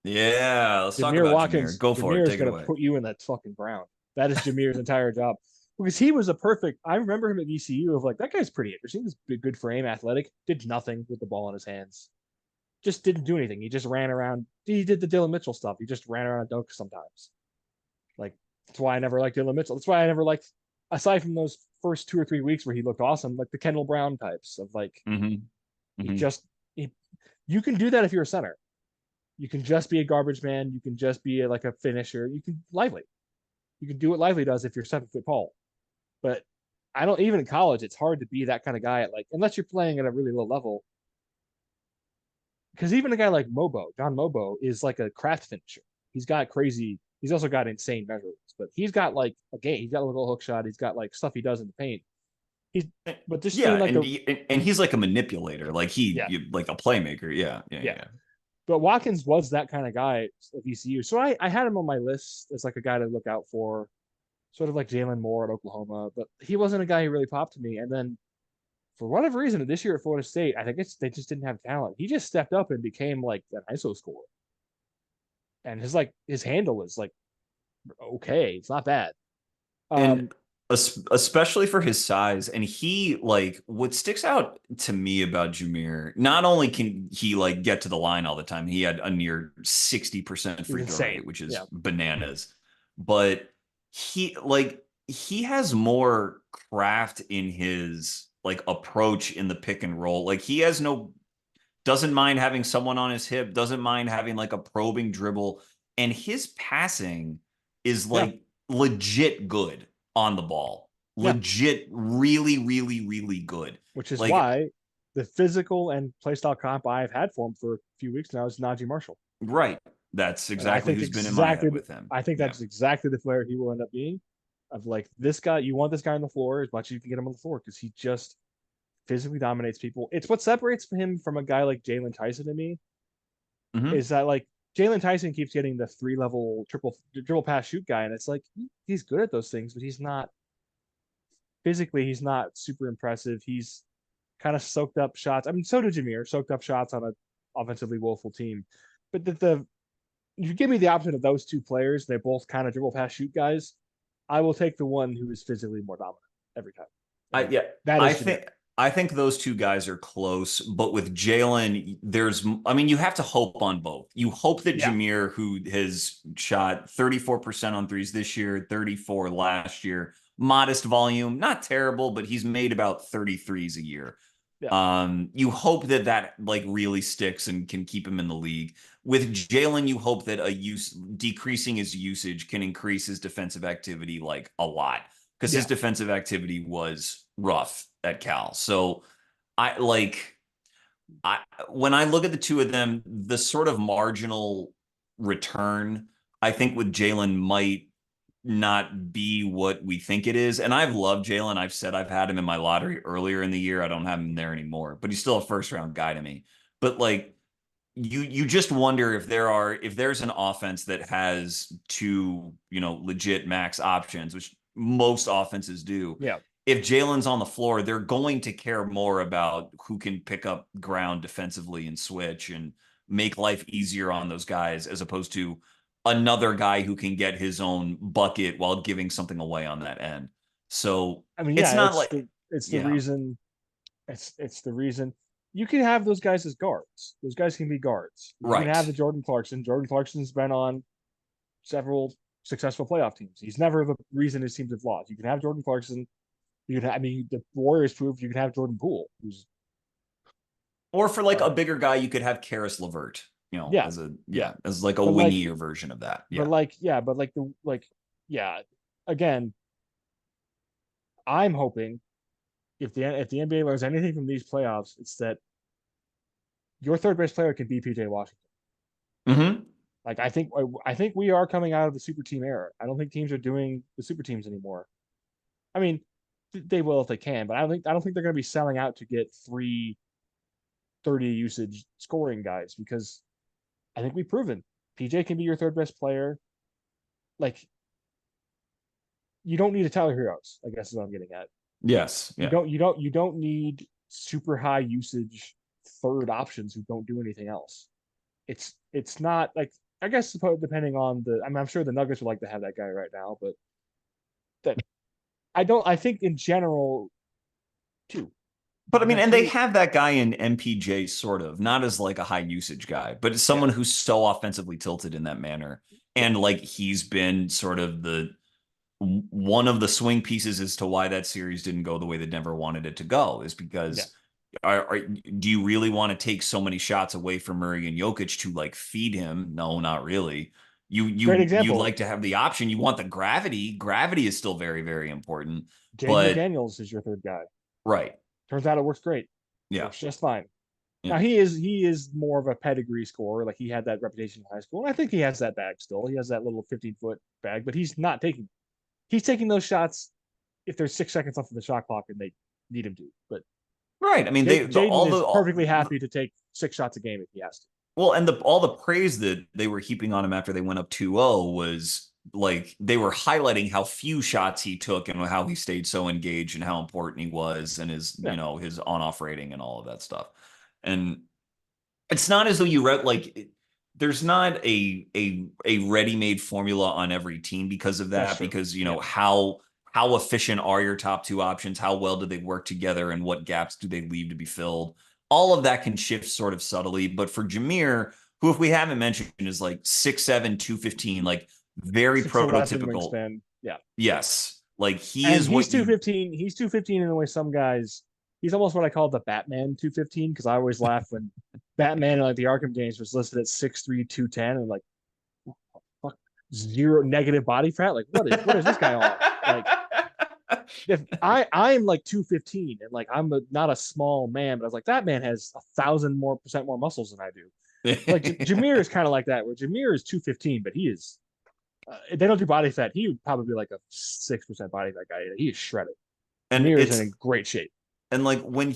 Yeah, let's talk about Jameer. Go for it. Jamir is Take it going to away. put you in that fucking ground. That is Jamir's entire job because he was a perfect. I remember him at VCU of like that guy's pretty interesting. He's a good frame, athletic. Did nothing with the ball in his hands. Just didn't do anything. He just ran around. He did the Dylan Mitchell stuff. He just ran around and dunked sometimes. Like that's why I never liked Dylan Mitchell. That's why I never liked, aside from those first 2 or 3 weeks where he looked awesome, like the Kendall Brown types of like Hmm. he Hmm. just he, you can do that if you're a center. You can just be a garbage man. You can just be like a finisher. You can lively. You can do what Lively does if you're 7 foot tall. But I don't even in college. It's hard to be that kind of guy at like unless you're playing at a really low level. Because even a guy like John Mobo, is like a craft finisher. He's got crazy. He's also got insane measurements, but he's got like a game. He's got a little hook shot. He's got like stuff he does in the paint. He's but just Yeah, being like and a he's like a manipulator, like yeah like a playmaker. Yeah, yeah, yeah. yeah. But Watkins was that kind of guy at ECU. So I had him on my list as like a guy to look out for, sort of like Jalen Moore at Oklahoma. But he wasn't a guy who really popped to me. And then for whatever reason, this year at Florida State, I think they just didn't have talent. He just stepped up and became like an ISO scorer. And his handle is like okay. It's not bad. And Um, especially for his size, and he like what sticks out to me about Jamir, not only can he like get to the line all the time, he had a near 60% he's free throw insane. rate, which Yeah. is bananas, but he has more craft in his like approach in the pick and roll. Like he has no doesn't mind having someone on his hip, doesn't mind having like a probing dribble, and his passing is Yeah. like legit good on the ball. Yeah. Legit, really, really, really good. Which is Like, why the physical and playstyle comp I've had for him for a few weeks now is Najee Marshall. right. That's And I exactly think who's been in my exactly head with him. I think Yeah. that's exactly the player he will end up being. Of like this guy, you want this guy on the floor as much as you can get him on the floor because he just physically dominates people. It's what separates him from a guy like Jalen Tyson to me Mm-hmm. is that like Jalen Tyson keeps getting the 3 level triple dribble pass shoot guy, and it's like he's good at those things, but he's not physically he's not super impressive. He's kind of soaked up shots. I mean, so did Jamir, soaked up shots on a offensively woeful team. But the if you give me the option of those two players, they're both kind of dribble pass shoot guys. I will take the one who is physically more dominant every time. And Yeah, that I is Jamir. think I think those two guys are close, but with Jalen, I mean, you have to hope on both. You hope that Yeah. Jamir, who has shot 34% on threes this year, 34 last year, modest volume, not terrible, but he's made about 33s a year. Yeah. You hope that that like really sticks and can keep him in the league. With Jalen, you hope that decreasing his usage can increase his defensive activity like a lot because his Yeah. defensive activity was rough at Cal. So I like I when I look at the two of them, the sort of marginal return I think with Jalen might not be what we think it is. And I've loved Jalen. I've said I've had him in my lottery earlier in the year. I don't have him there anymore, but he's still a first round guy to me. But like you just wonder if there's an offense that has two, legit max options, which most offenses do. Yeah. If Jalen's on the floor, they're going to care more about who can pick up ground defensively and switch and make life easier on those guys as opposed to another guy who can get his own bucket while giving something away on that end. So I mean, it's yeah, not like, it's the yeah, reason it's the reason you can have those guys as guards. Those guys can be guards. You can have right. the Jordan Clarkson. Jordan Clarkson's been on several successful playoff teams. He's never the reason his teams have lost. You can have Jordan Clarkson. You can have, I mean, the Warriors proved you can have Jordan Poole, who's Or for like a uh, bigger guy, you could have Karis LeVert, yeah, yeah, as like a but like, wingier version of that. but Yeah. like, yeah, but like the like, yeah. Again, I'm hoping if the NBA learns anything from these playoffs, it's that your third best player can be PJ Washington. Mm-hmm. Like I think we are coming out of the super team era. I don't think teams are doing the super teams anymore. I mean, they will if they can, but I don't think they're going to be selling out to get 3 30 usage scoring guys because I think we've proven PJ can be your third best player. Like you don't need a Tyler Heroes, I guess is what I'm getting at. Yes. You Yeah. don't need super high usage third options who don't do anything else. It's not like I guess depending on I mean I'm sure the Nuggets would like to have that guy right now, but that I think in general too. You But I can mean, have and they two. have that guy in MPJ sort of, not as like a high usage guy, but as Yeah. someone who's so offensively tilted in that manner. Yeah. And like he's been sort of the one of the swing pieces as to why that series didn't go the way that Denver wanted it to go is Yeah. because do you really want to take so many shots away from Murray and Jokic to like feed him? No, not really. Great You'd example. like to have the option. You want the gravity. Gravity is still very, very important. Jaden But McDaniels is your third guy. right. Turns out it works great. Yeah. Works just fine. Now Yeah. he is more of a pedigree scorer. Like he had that reputation in high school, and I think he has that bag still. He has that little 15-foot bag, but he's taking those shots if there's 6 seconds left of the shot clock and they need him to. But Right. I mean, Jaden all is the perfectly happy to take 6 shots a game if he has to. Well, and all the praise that they were heaping on him after they went up 2-0 was like they were highlighting how few shots he took and how he stayed so engaged and how important he was and his, Yeah, his on-off rating and all of that stuff. And it's not as though you read like there's not a ready-made formula on every team because of that's that, true. because Yeah, how efficient are your top two options, how well do they work together, and what gaps do they leave to be filled. All of that can shift sort of subtly, but for Jamir, who, if we haven't mentioned, is like 6'7", 215, like very 6'11" prototypical. wingspan. Yeah, Yes, like he and is he's what you 215. He's 215 in the way some guys. He's almost what I call the Batman 215 because I always laugh when Batman in like the Arkham games was listed at 6'3", 210, and like fuck, zero negative body fat. Like what is this guy on? Like if I'm like 215 and like not a small man, but I was like that man has 1,000% more muscles than I do. Like Jamir is kind of like that, where Jamir is 215, but he is if they don't do body fat, he would probably be like a 6% body fat guy. He is shredded. and Jamir is it's in great shape. and like when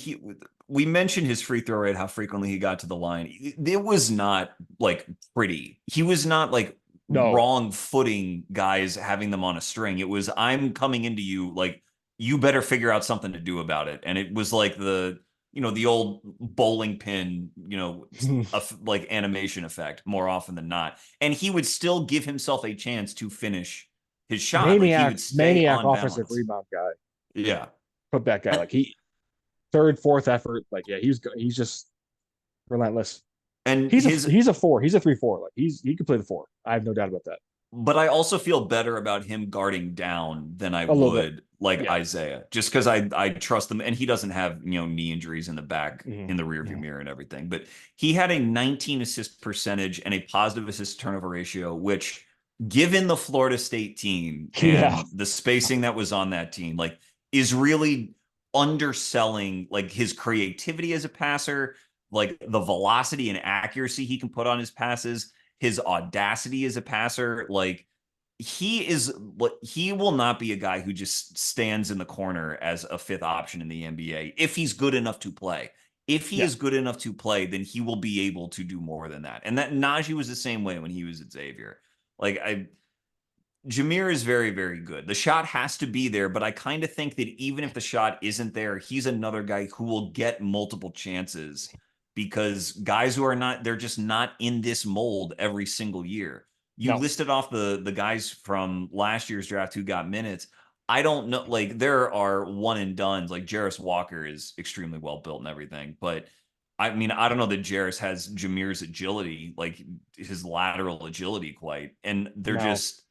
we mentioned his free throw rate, how frequently he got to the line. It was not like pretty. He was not like No, wrong footing guys having them on a string. It was, I'm coming into you, like you better figure out something to do about it. And it was like the old bowling pin, like animation effect more often than not. And he would still give himself a chance to finish his shot. Like he would stay maniac on offensive balance. rebound guy. Yeah. Put that guy like he third, fourth effort. Like yeah, he's just relentless. And He's a four. He's a 3-4. Like he could play the four. I have no doubt about that. but I also feel better about him guarding down than I A little bit. would like Yeah. Isaiah, just because I trust him, and he doesn't have knee injuries in the back Mm-hmm. in the rearview Mm-hmm. mirror and everything. But he had a 19 assist percentage and a positive assist turnover ratio, which, given the Florida State team Yeah. and the spacing that was on that team, like is really underselling like his creativity as a passer, like the velocity and accuracy he can put on his passes, his audacity as a passer. Like he will not be a guy who just stands in the corner as a fifth option in the NBA if he's good enough to play. If he Yeah. is good enough to play, then he will be able to do more than that. And that Najee was the same way when he was at Xavier. Like Jamir is very, very good. The shot has to be there, but I kind of think that even if the shot isn't there, he's another guy who will get multiple chances because guys who are not, they're just not in this mold every single year. You No. listed off the guys from last year's draft who got minutes. I don't know, like there are one and dones. Like Jarris Walker is extremely well built and everything, but I mean, I don't know that Jarris has Jamir's agility, like his lateral agility quite. And they're No. just,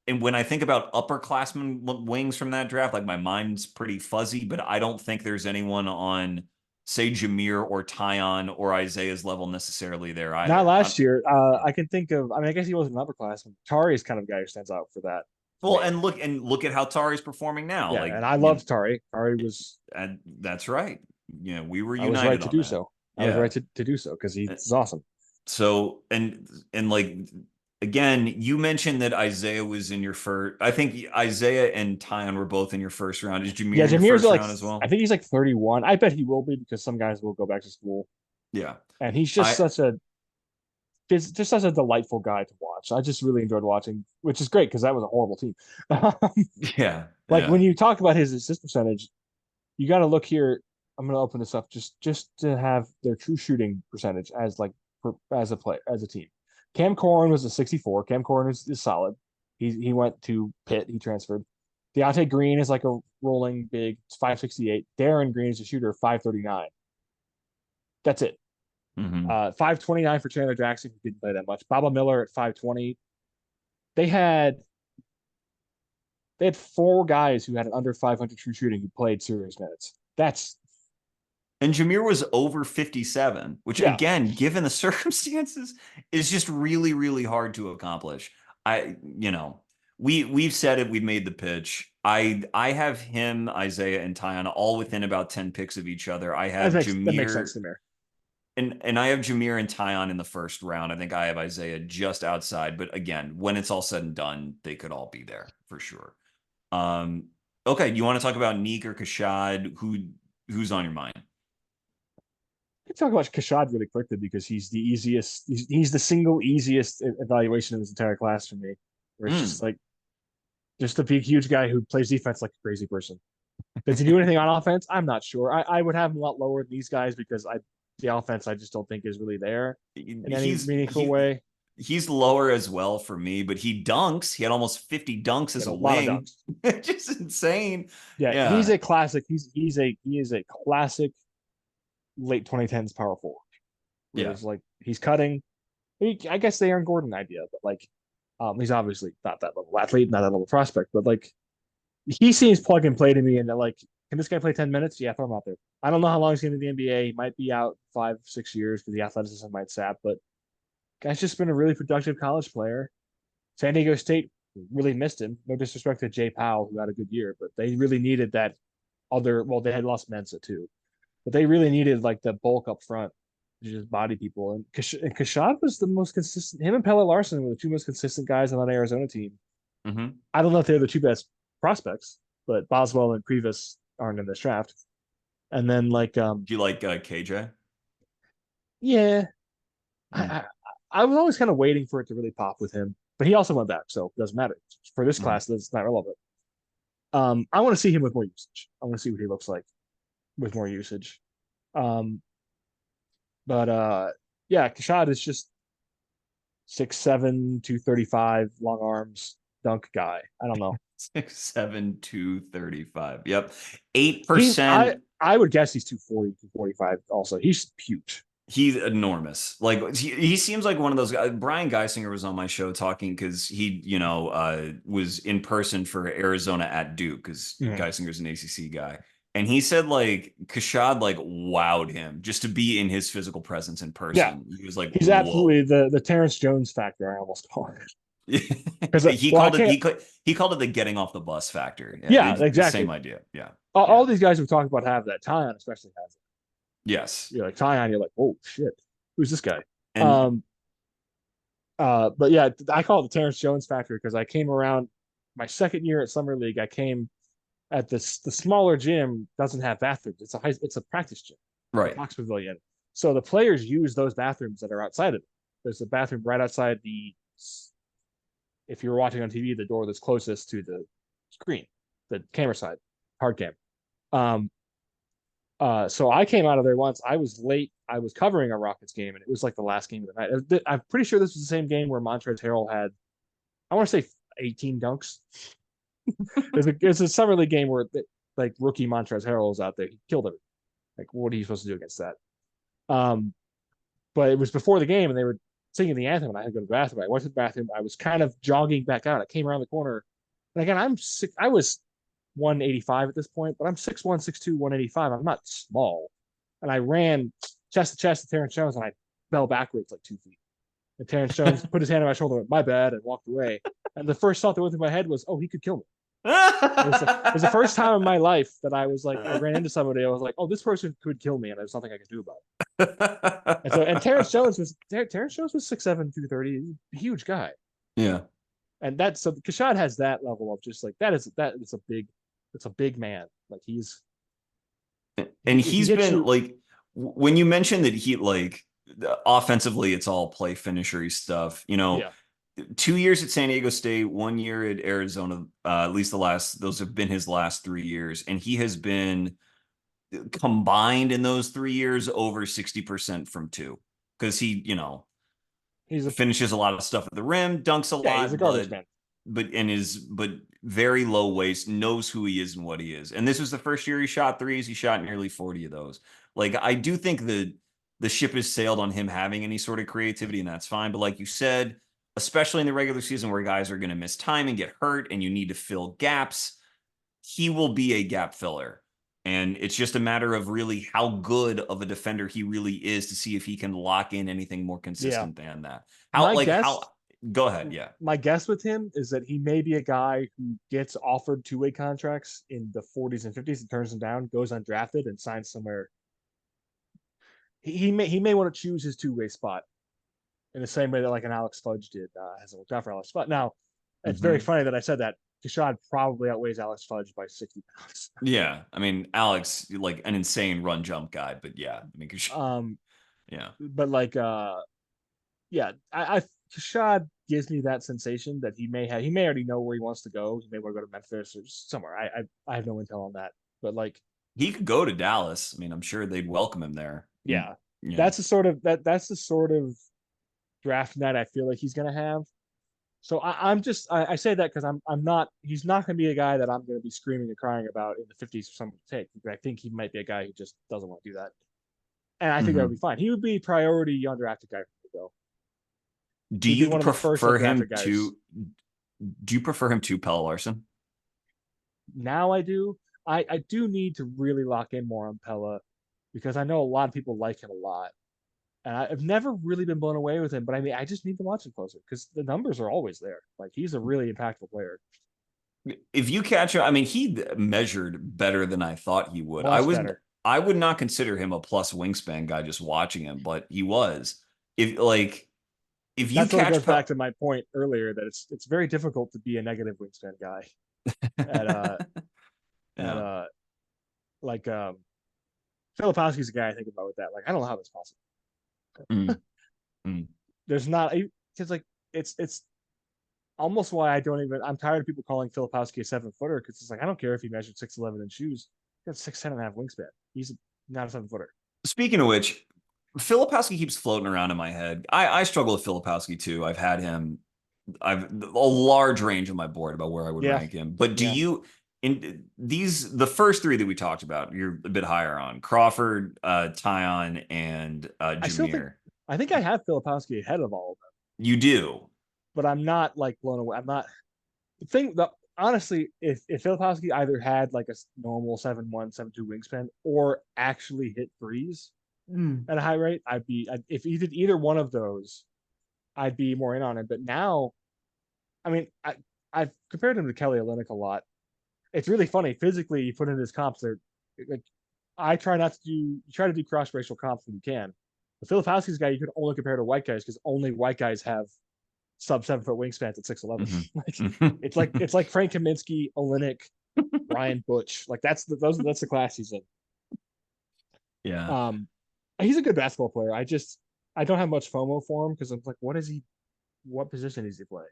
and when I think about upperclassmen wings from that draft, like my mind's pretty fuzzy, but I don't think there's anyone on, say, Jamir or Tyon or Isaiah's level necessarily there Not either. last year. I can think of. I mean, I guess he wasn't an upperclassman. Tari is kind of a guy who stands out for that to Well, me. and look at how Tari's performing now. Yeah, Like, and I loved Tari. Tari was. and that's right. We were I was right united to on do that. so. I was right Yeah. to do so because Uh, he's awesome. So and like again, you mentioned that Isaiah was in your first. I think Isaiah and Tyon were both in your first round. Is Yeah, Jamir in your Jamir's first like. round as I well? think he's like 31. I bet he will be because some guys will go back to school, Yeah. and he's just I such a delightful guy to watch. I just really enjoyed watching, which is great because that was a horrible team. yeah, Like when yeah. you talk about his assist percentage, you got to look here. I'm going to open this up just to have their true shooting percentage as like as a player as a team. Cam Corrin was a 64. Cam Corrin is solid. He went to Pitt. He transferred. Deontay Green is like a rolling big 568. Darren Green is a shooter 539. That's it. Hmm. 529 for Chandler Jackson, who didn't play that much. Baba Miller at 520. They had they had four guys who had an under 500 true shooting who played serious minutes. That's And Jameer was over 57, which yeah. again, given the circumstances, is just really, really hard to accomplish. I, we've said it, we've made the pitch. I have him, Isaiah, and Tyon all within about 10 picks of each other. I have That makes sense Jameer to me. and I have Jameer and Tyon in the first round. I think I have Isaiah just outside. But again, when it's all said and done, they could all be there for sure. Um, okay, you want to talk about Nique or Keshad? Who's on your mind? can talk about Keshad really quickly because he's the easiest. He's the single easiest evaluation of this entire class for me. Where it's just Mm. like just a big, huge guy who plays defense like a crazy person. Does he do anything on offense? I'm not sure. I would have him a lot lower than these guys because the offense I just don't think is really there in any He's meaningful way. he's lower as well for me, but he dunks. He had almost 50 dunks He as had a a lot of wing. dunks. Just insane. Yeah, he's Yeah. a classic. He is a classic late 2010s power forward. Where Yeah. it's like he's cutting. I guess the Aaron Gordon idea, but like, he's obviously not that level athlete, not that level prospect, but like he seems plug and play to me. And that like, can this guy play 10 minutes? Yeah, throw him out there. I don't know how long he's going to be in the NBA. He might be out 5, 6 years because the athleticism might sap, but guy's just been a really productive college player. San Diego State really missed him. No disrespect to Jay Powell, who had a good year, but they really needed that other. Well, they had lost Mensa too, but they really needed like the bulk up front to just body people. And Keshad was the most consistent. Him and Pelle Larson were the two most consistent guys on that Arizona team. Hmm. I don't know if they're the two best prospects, but Boswell and Previs aren't in this draft. And then like, Do you like KJ? yeah, I, Mm. I I was always kind of waiting for it to really pop with him, but he also went back, so it doesn't matter for this Mhm. class. That's not relevant. I want to see him with more usage. I want to see what he looks like with more usage. Um, but yeah, Keshad is just 6'7", 235, long arms, dunk guy. I don't know. 6'7", 235. Yep. He's 8%. I would guess he's 240, 245 also. He's huge. He's enormous. Like he seems like one of those guys. Brian Geisinger was on my show talking because he, was in person for Arizona at Duke because Mhm. Geisinger's an ACC guy. And he said like Keshad like wowed him just to be in his physical presence in Yeah, person. He was like, he's whoa. absolutely the Terrence Jones factor. I almost call it because He well, I called it can't. he called it the getting off the bus factor. Yeah, Yeah, the same exactly. idea. Yeah. All Yeah. these guys we talked about have that. Tyon especially has it. Yes. You're like Tyon, you're like, oh shit, who's this guy? And Um, but yeah, I call it the Terrence Jones factor because I came around my second year at summer league. I came at this the smaller gym doesn't have bathrooms. It's a practice gym, the right. Fox Pavilion. So the players use those bathrooms that are outside of it. There's a bathroom right outside the. If you're watching on TV, the door that's closest to the screen, the camera side, hard cam. Um, so I came out of there once. I was late. I was covering a Rockets game, and it was like the last game of the night. I'm pretty sure this was the same game where Montrezl Harrell had, I want to say, 18 dunks. It's a summer league game where like rookie Montrezl Harrell was out there. He killed everything. Like, what are you supposed to do against that? Um, but it was before the game, and they were singing the anthem, and I had to go to the bathroom. I went to the bathroom. I was kind of jogging back out. I came around the corner, and again, I'm sick. I was 185 at this point, but I'm 6'1", 6'2", 185. I'm not small. And I ran chest to chest to Terrence Jones, and I fell backwards like 2 feet. And Terrence Jones put his hand on my shoulder, went, my bad, and walked away. And the first thought that went through my head was, oh, he could kill me. It was the first time in my life that I was like, I ran into somebody. I was like, oh, this person could kill me, and there's nothing I can do about it. And Terrence Jones was 6'7", 230, huge guy. Yeah. And that's so Keshad has that level of just like that is a big it's a big man. Like And if he he's hits been you, like when you mentioned that he like offensively it's all play finishery stuff, yeah, 2 years at San Diego State, 1 year at Arizona, at least those have been his last 3 years. And he has been combined in those 3 years over 60% from two. Because he, he's a finishes a lot of stuff at the rim, dunks a he's a lot, garbage man. but very low waist, knows who he is and what he is. And this was the first year he shot threes. He shot nearly 40 of those. Like I do think the ship has sailed on him having any sort of creativity, and that's fine. But like you said, especially in the regular season where guys are going to miss time and get hurt and you need to fill gaps, he will be a gap filler. And it's just a matter of really how good of a defender he really is to see if he can lock in anything more Yeah, consistent than that. my guess Go ahead. Yeah. my guess with him is that he may be a guy who gets offered two-way contracts in the 40s and 50s and turns them down, goes undrafted, and signs somewhere. He may want to choose his two-way spot in the same way that like an Alex Fudge did. Hasn't worked out for Alex Fudge. Now, it's very Mm-hmm. funny that I said that. Keshad probably outweighs Alex Fudge by 60 pounds. Yeah, I mean Alex, like an insane run jump guy, but yeah, I mean, Um, yeah, but like yeah, I Keshad gives me that sensation that he may already know where he wants to go. He may want to go to Memphis or somewhere. I have no intel on that, but like he could go to Dallas. I mean, I'm sure they'd welcome him there. yeah, Yeah, that's the sort of draft night I feel like he's gonna have. So I say that because I'm not he's not gonna be a guy that I'm gonna be screaming and crying about in the 50s for someone to take. I think he might be a guy who just doesn't want to do that, and I think that would mm-hmm. be fine. He would be priority undrafted guy for me though. Do He'd be you one of the first prefer undrafted him guys. to? Do you prefer him to Pelle Larson? Now I do. I do need to really lock in more on Pella because I know a lot of people like him a lot. And I've never really been blown away with him, but I mean, I just need to watch him closer because the numbers are always there. Like he's a really impactful player. If you catch him, I mean, he measured better than I thought he would. Much better. I would not consider him a plus wingspan guy just watching him, but he was. If like, if you That sort of catch goes back Pelle, to my point earlier that it's very difficult to be a negative wingspan guy at at yeah, like Filipowski's a guy I think about with that. Like I don't know how that's possible. mm, mm. There's not it's like it's almost why I don't even I'm tired of people calling Filipowski a 7-footer because it's like I don't care if he measured 6'11" in shoes. He got 6'10" and a half wingspan. He's not a 7-footer. Speaking of which, Filipowski keeps floating around in my head. I struggle with Filipowski too. I've a large range on my board about where I would Yeah, rank him. But do yeah. you in these the first three that we talked about, you're a bit higher on Crawford, Tyon, and I still think Jamir. I think I have Filipowski ahead of all of them, You do. but I'm not like blown away. I'm not the thing. Honestly, if Filipowski either had like a normal 7'1", 7'2" wingspan, or actually hit threes at a high rate, if he did either one of those, I'd be more in on it. But now, I mean, I've compared him to Kelly Olynyk a lot. It's really funny. Physically, you put in his comps, they're like I try not to do try to do cross racial comps when you can. But Filipowski's guy you can only compare to white guys because only white guys have sub 7 foot wingspans at 6'11". Like Mm-hmm. it's like Frank Kaminsky, Olynyk, Ryan Butch. Like that's the class he's in. Yeah. Um, he's a good basketball player. I don't have much FOMO for him because I'm like, what position does he play?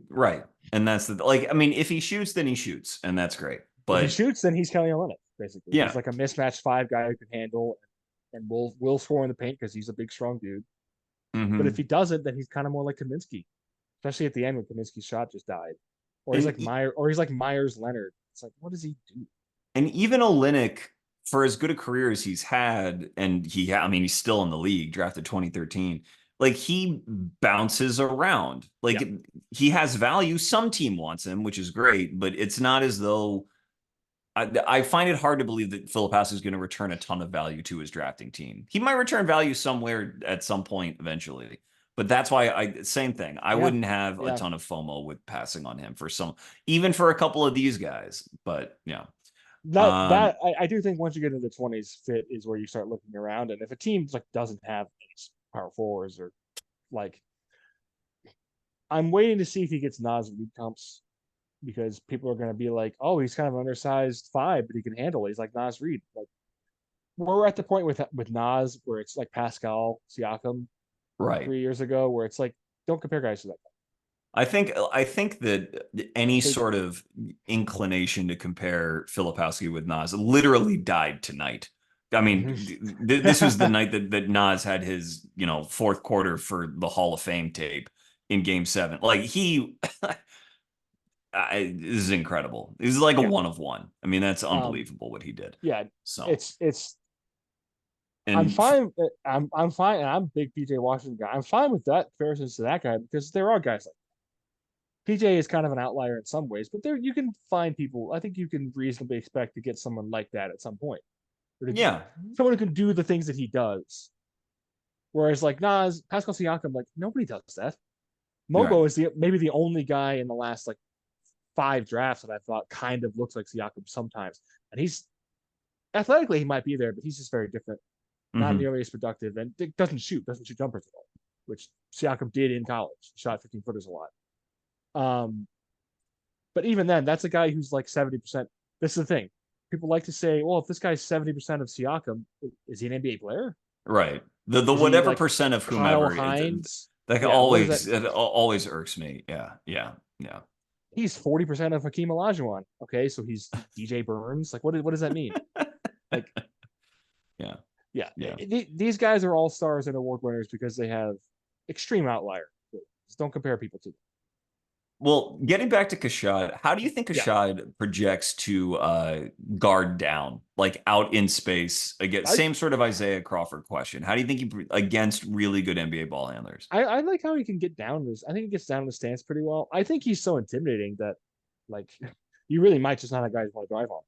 Right. And that's the like. I mean, if he shoots, then he shoots, and that's great. If he But shoots, then he's Kelly Olynyk. Basically, he's yeah. like a mismatched 5 guy who can handle and will score in the paint because he's a big, strong dude. But if Hmm. he doesn't, then he's kind of more like Kaminsky, especially at the end when Kaminsky's shot just died, And Or he's like Myers Leonard. It's like, what does he do? And even Olynyk, for as good a career as he's had, and I mean, he's still in the league, drafted 2013. Like he bounces around. Yeah, He has value. Some team wants him, which is great, but it's not as though I find it hard to believe that Filipowski is going to return a ton of value to his drafting team. He might return value somewhere at some point eventually, but that's why same thing. I yeah, wouldn't have a yeah. ton of FOMO with passing on him for even for a couple of these guys. But yeah. That I do think once you get into the 20s, fit is where you start looking around, and if a team like doesn't have any power forwards or like, I'm waiting to see if he gets Nas league comps because people are going to be like, oh, he's kind of an undersized 5, but he can handle it. He's like Nas Reed. Like we're at the point with Nas where it's like Pascal Siakam Right. 3 years ago, where it's like, don't compare guys to that. I think that any They sort of inclination to compare Filipowski with Nas literally died tonight. I mean, this was the night that Nas had his, fourth quarter for the Hall of Fame tape in Game 7. Like this is incredible. This is like a yeah, one of one. I mean, that's um, unbelievable what he did. yeah, So, it's I'm and fine. I'm fine, and I'm a big PJ Washington guy. I'm fine with that comparisons to that guy because there are guys like PJ is kind of an outlier in some ways, but there you can find people. I think you can reasonably expect to get someone like that at some point, yeah, someone who can do the things that he does. Whereas like Nas, Pascal Siakam, like nobody does that. right. Mobo is maybe the only guy in the last like 5 drafts that I thought kind of looks like Siakam sometimes, and he's athletically he might be there, but he's just very different, not Hmm. nearly as productive, and doesn't shoot jumpers at all, which Siakam did in college. Shot 15 footers a lot. Um, But even then, that's a guy who's like 70%. This is the thing. People like to say, well, if this guy's 70% of Siakam, is he an NBA player? Right. The Is he whatever like percent of Kyle whomever Hines? that Yeah, what does that always mean? it always irks me. Yeah. Yeah. Yeah. He's 40% of Hakeem Olajuwon. Okay, so he's DJ Burns. Like, what does that mean? Like, Yeah. yeah, Yeah. these guys are all stars and award winners because they have extreme outlier. Just don't compare people to them. Well, getting back to Keshad, how do you think Yeah, Keshad projects to guard down, like out in space? Again, I, same sort of Isaiah Crawford question. How do you think against really good NBA ball handlers? I like how he can get down this. I think he gets down the stance pretty well. I think he's so intimidating that, like, you really might just not have guys want to drive on.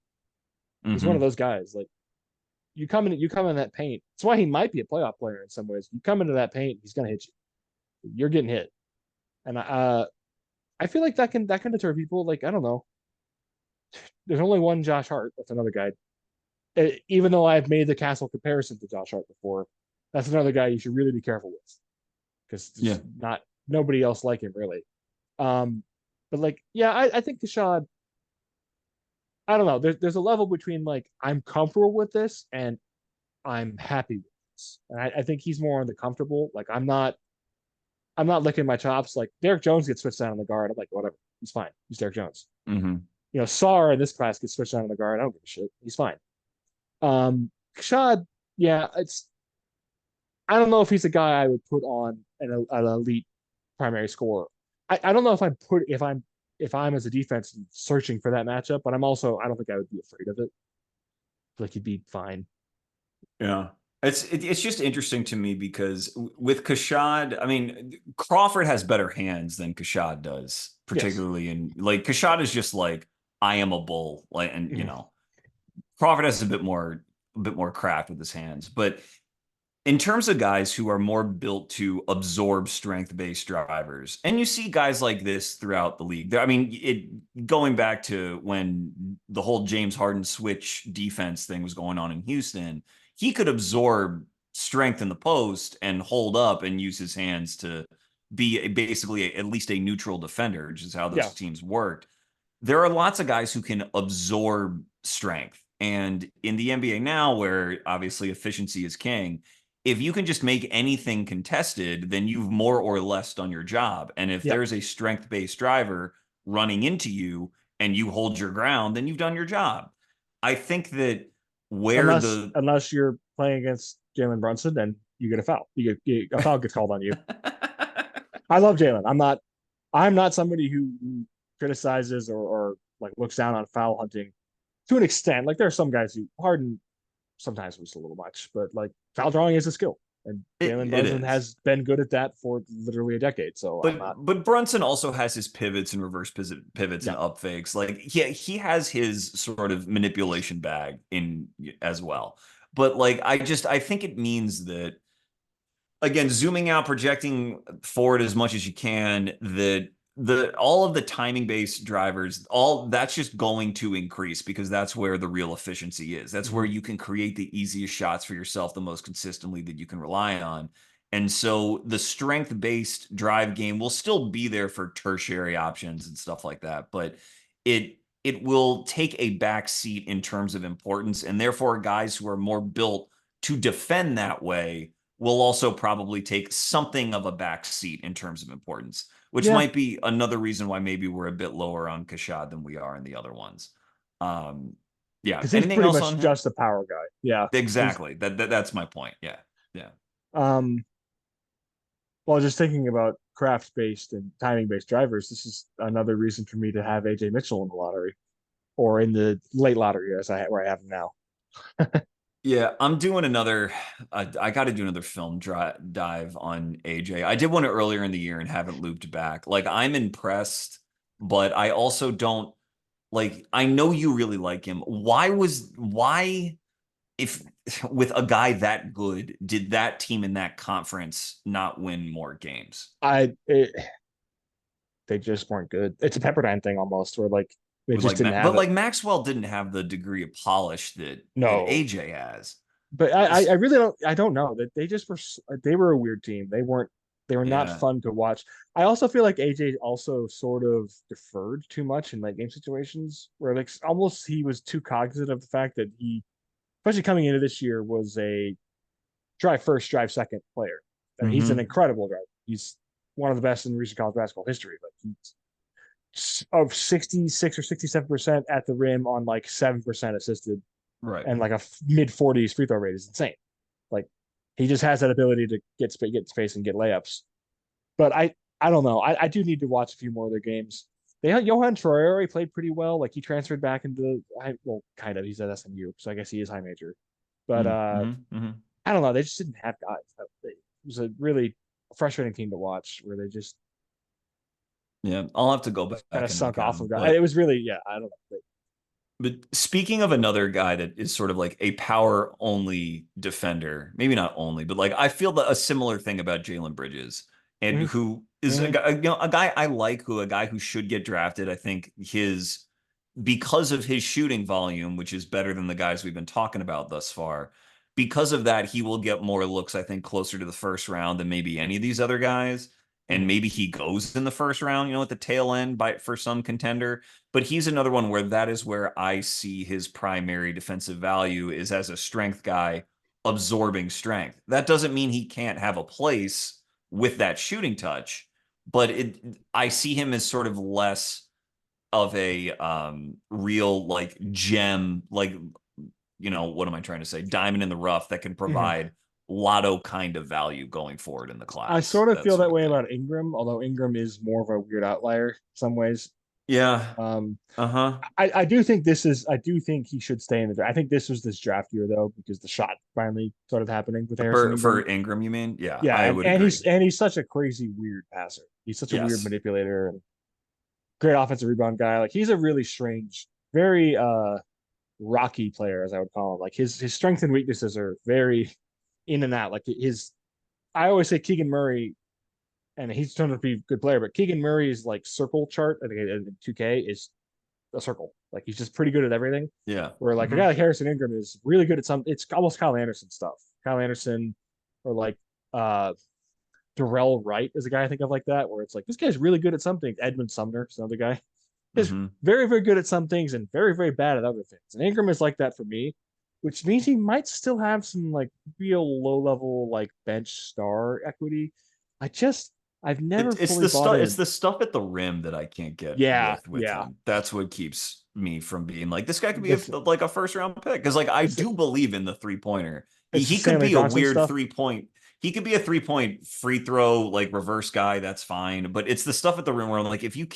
He's one of Hmm. those guys. Like, you come in that paint. That's why he might be a playoff player in some ways. You come into that paint, he's gonna hit you. You're getting hit, and I feel like that can deter people. Like, I don't know. There's only one Josh Hart. That's another guy. Even though I've made the Castle comparison to Josh Hart before, that's another guy you should really be careful with because Yeah. there's not nobody else like him really. Um, but like, yeah, I think Keshad. I don't know. There's a level between like I'm comfortable with this and I'm happy with this, and I think he's more on the comfortable. Like I'm not licking my chops. Like Derek Jones gets switched down on the guard. I'm like, whatever. He's fine. He's Derek Jones. Hmm. You know, Sar in this class gets switched down on the guard. I don't give a shit. He's fine. Kashad, yeah, it's I don't know if he's a guy I would put on an elite primary scorer. I don't know if if I'm as a defense searching for that matchup, but I don't think I would be afraid of it. I feel like he'd be fine. Yeah. It's just interesting to me because with Keshad, I mean, Crawford has better hands than Keshad does, Yes. particularly in like Keshad is just like I am a bull, like, and you Mhm. know, Crawford has a bit more craft with his hands. But in terms of guys who are more built to absorb strength-based drivers, and you see guys like this throughout the league. I mean, it going back to when the whole James Harden switch defense thing was going on in Houston, he could absorb strength in the post and hold up and use his hands to be basically at least a neutral defender, which is how Yeah. those teams worked. There are lots of guys who can absorb strength. And in the NBA now, where obviously efficiency is king, if you can just make anything contested, then you've more or less done your job. And if Yeah. there's a strength based driver running into you and you hold your ground, then you've done your job. I think that where the Unless you're playing against Jalen Brunson and you get a foul. A foul gets called on you. I love Jalen. I'm not somebody who criticizes or like looks down on foul hunting to an extent. Like there are some guys who Harden sometimes was a little much, but like foul drawing is a skill, and Jalen it Brunson is. has been good at that for literally a decade. So I'm not. But Brunson also has his pivots and reverse pivots and Yeah, up fakes. Like he has his sort of manipulation bag in as well. But like I think it means that again, zooming out, projecting forward as much as you can, that the all of the timing based drivers, all that's just going to increase because that's where the real efficiency is. That's where mm-hmm. you can create the easiest shots for yourself the most consistently that you can rely on. And so the strength based drive game will still be there for tertiary options and stuff like that, but it will take a back seat in terms of importance, and therefore guys who are more built to defend that way will also probably take something of a back seat in terms of importance, which Yeah, might be another reason why maybe we're a bit lower on Kashad than we are in the other ones. Um, yeah. because he's Anything pretty else on much him? just a power guy. Yeah, he's Exactly. That's my point. Yeah. Yeah. um. Well, just thinking about craft based and timing based drivers, this is another reason for me to have AJ Mitchell in the lottery or in the late lottery where I have him now. Yeah, I'm doing another. I got to do another film dive on AJ. I did one earlier in the year and haven't looped back. Like I'm impressed, but I also don't like. I know you really like him. Why if with a guy that good did that team in that conference not win more games? I it, they just weren't good. It's a Pepperdine thing almost, where like they With just like, didn't have but it. like Maxwell didn't have the degree of polish that No, AJ has. but I really don't. I don't know that they just were. They were a weird team. They weren't. They were not Yeah. fun to watch. I also feel like AJ also sort of deferred too much in late game situations where like almost he was too cognizant of the fact that he, especially coming into this year, was a drive first, drive second player. I mean, he's an Mm-hmm. incredible driver. He's one of the best in recent college basketball history. But he's of 66 or 67% at the rim on like 7% assisted Right. and like a mid 40s free throw rate is insane. Like he just has that ability to get space and get layups. But I don't know. I do need to watch a few more of their games. They had Johan Troyer played pretty well. Like he transferred back into well, kind of. He's at SMU, so I guess he is high major. But Mm-hmm. Mm-hmm. I don't know. They just didn't have guys. It was a really frustrating team to watch where they just Yeah, I'll have to go kind back of and look sunk at off him. of guys. But It was really, yeah, I don't know. speaking of another guy that is sort of like a power only defender, maybe not only, but like I feel a similar thing about Jalen Bridges, and Mhm, who is mhm, a guy I like, a guy who should get drafted. I think his because of his shooting volume, which is better than the guys we've been talking about thus far. Because of that, he will get more looks, I think, closer to the first round than maybe any of these other guys. And mhm. maybe he goes in the first round, at the tail end for some contender. But he's another one where that is where I see his primary defensive value is as a strength guy absorbing strength. That doesn't mean he can't have a place with that shooting touch, but I see him as sort of less of a real like gem, like what am I trying to say? Diamond in the rough that can Mhm. provide lotto kind of value going forward in the I class. sort of That feel sort that of way thing. about Ingram, although Ingram is more of a weird outlier in some ways. Yeah. Um, Uh-huh. I do think he should stay in the draft. I think this was this draft year though, because the shot finally started happening with Harrison For Ingram. Ingram, you mean? Yeah, Yeah, I would agree. and he's such a crazy weird passer. He's such a weird Yes. manipulator and great offensive rebound guy. Like he's a really strange, very rocky player, as I would call him. Like his strengths and weaknesses are very in and out. Like his I always say Keegan Murray, and he's turned out to be a good player, but Keegan Murray's like circle chart, I think in 2K is a circle. Like he's just pretty good at everything. Yeah. Where like a Hmm. guy like Harrison Ingram is really good at some. It's almost Kyle Anderson stuff. Kyle Anderson, or like uh Darrell Wright is a guy I think of like that, where it's like this guy's really good at some things. Edmund Sumner is another guy. Is Hmm. very very good at some things and very very bad at other things. And Ingram is like that for me, which means he might still have some like real low level like bench star equity. I just I've never It's fully the bought stuff. It's in. the stuff at the rim that I can't get Yeah, with yeah. him. That's what keeps me from being like this guy could be This like a first round pick because like I it's do believe in the 3-pointer. it's the He could Stanley be a Johnson weird stuff. 3-point. He could be a 3-point free throw like reverse guy. That's fine. But it's the stuff at the rim where I'm like, if you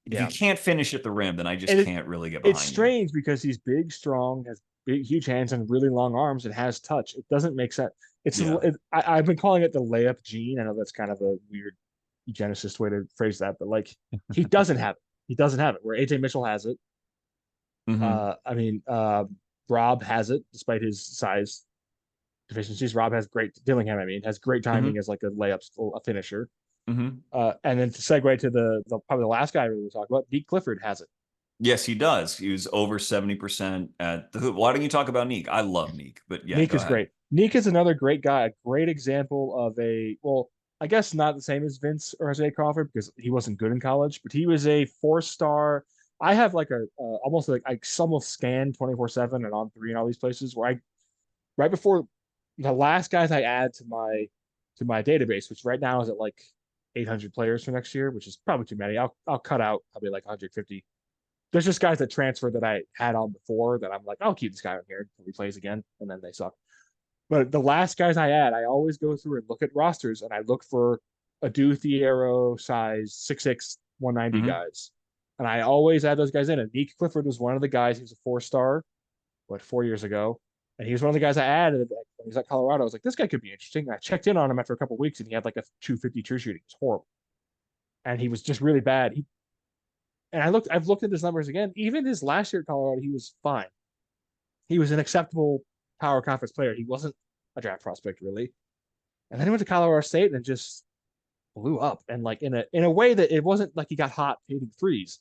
Yeah, can't finish at the rim, then I just and can't really get it's behind you. strange because he's big, strong, has big, huge hands and really long arms, and has touch. It doesn't make sense. Yeah. I've been calling it the layup gene. I know that's kind of a weird eugenicist way to phrase that, but like he doesn't have it. He doesn't have it. Where AJ Mitchell has it. Hmm. I mean, Rob has it despite his size deficiencies. Rob has great Dillingham. I mean, has great timing Hmm. as like a layup a finisher. Hmm. And then to segue to the probably the last guy we were talking about, Nique Clifford has it. Yes, he does. He was over 70% at the hoop. Why don't you talk about Nique? I love Nique, but yeah, Nique go is ahead. great. Nique is another great guy, a great example of a well, I guess not the same as Vince or Jose Crawford because he wasn't good in college, but he was a 4 star. I have like a almost like I almost scan 24/7 and on three and all these places where I right before the last guys I add to my database, which right now is at like 800 players for next year, which is probably too many. I'll cut out probably like 150. There's just guys that transfer that I had on before that I'm like, I'll keep this guy on here until he plays again, and then they suck. But the last guys I add, I always go through and look at rosters and I look for a Do Thiero size 6'6", 190 Hmm. guys. And I always add those guys in. And Nique Clifford was one of the guys. He was a 4 star, 4 years ago. And he was one of the guys I added when he was at Colorado. I was like, this guy could be interesting. I checked in on him after a couple of weeks and he had like a 250 true shooting. It's horrible. And he was just really bad. I've looked at his numbers again. Even his last year at Colorado, he was fine. He was an acceptable power conference player. He wasn't a draft prospect really. And then he went to Colorado State and just blew up. And like in a way that it wasn't like he got hot hitting threes.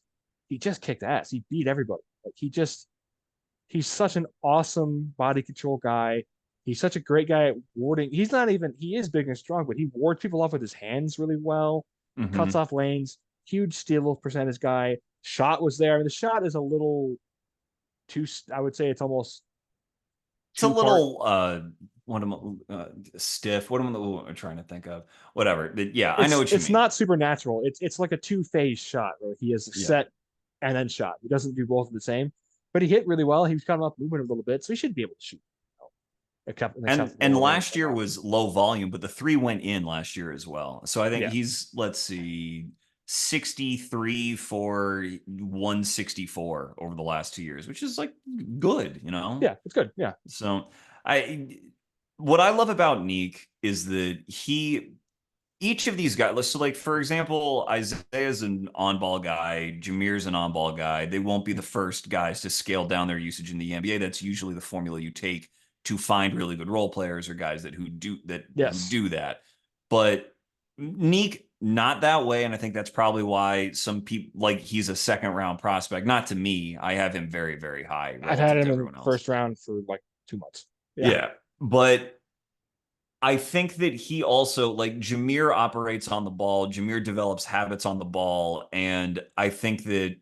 He just kicked ass. He beat everybody. Like he's such an awesome body control guy. He's such a great guy at warding. He is big and strong, but he wards people off with his hands really well, cuts Hmm. off lanes, huge steal percentage guy. Shot was there. I mean, the shot is a little too, I would say it's almost It's a too part. little what am stiff. What am I trying to think of? Whatever. But yeah, I know It's what you it's mean. not supernatural. It's like a two-phase shot where he has a Yeah. set and then shot. He doesn't do both of the same, but he hit really well. He was kind of up movement a little bit, so he should be able to shoot an And acceptable range last like year that. was low volume, but the three went in last year as well. So I think Yeah, he's, let's see, 63 for 164 over the last 2 years, which is like good, you know? yeah, it's good. Yeah, So I what I love about Nique is that he each of these guys, so like for example, Isaiah's an on-ball guy, Jamir's an on-ball guy. They won't be the first guys to scale down their usage in the NBA. That's usually the formula you take to find really good role players or guys that who yes, do that. But Nique, not that way, and I think that's probably why some people like he's a second round prospect. Not to me, I have him very, very high I've had relative to him in everyone else. first round for like 2 months. Yeah, Yeah, but I think that he also like Jamir operates on the ball. Jamir develops habits on the ball, and I think that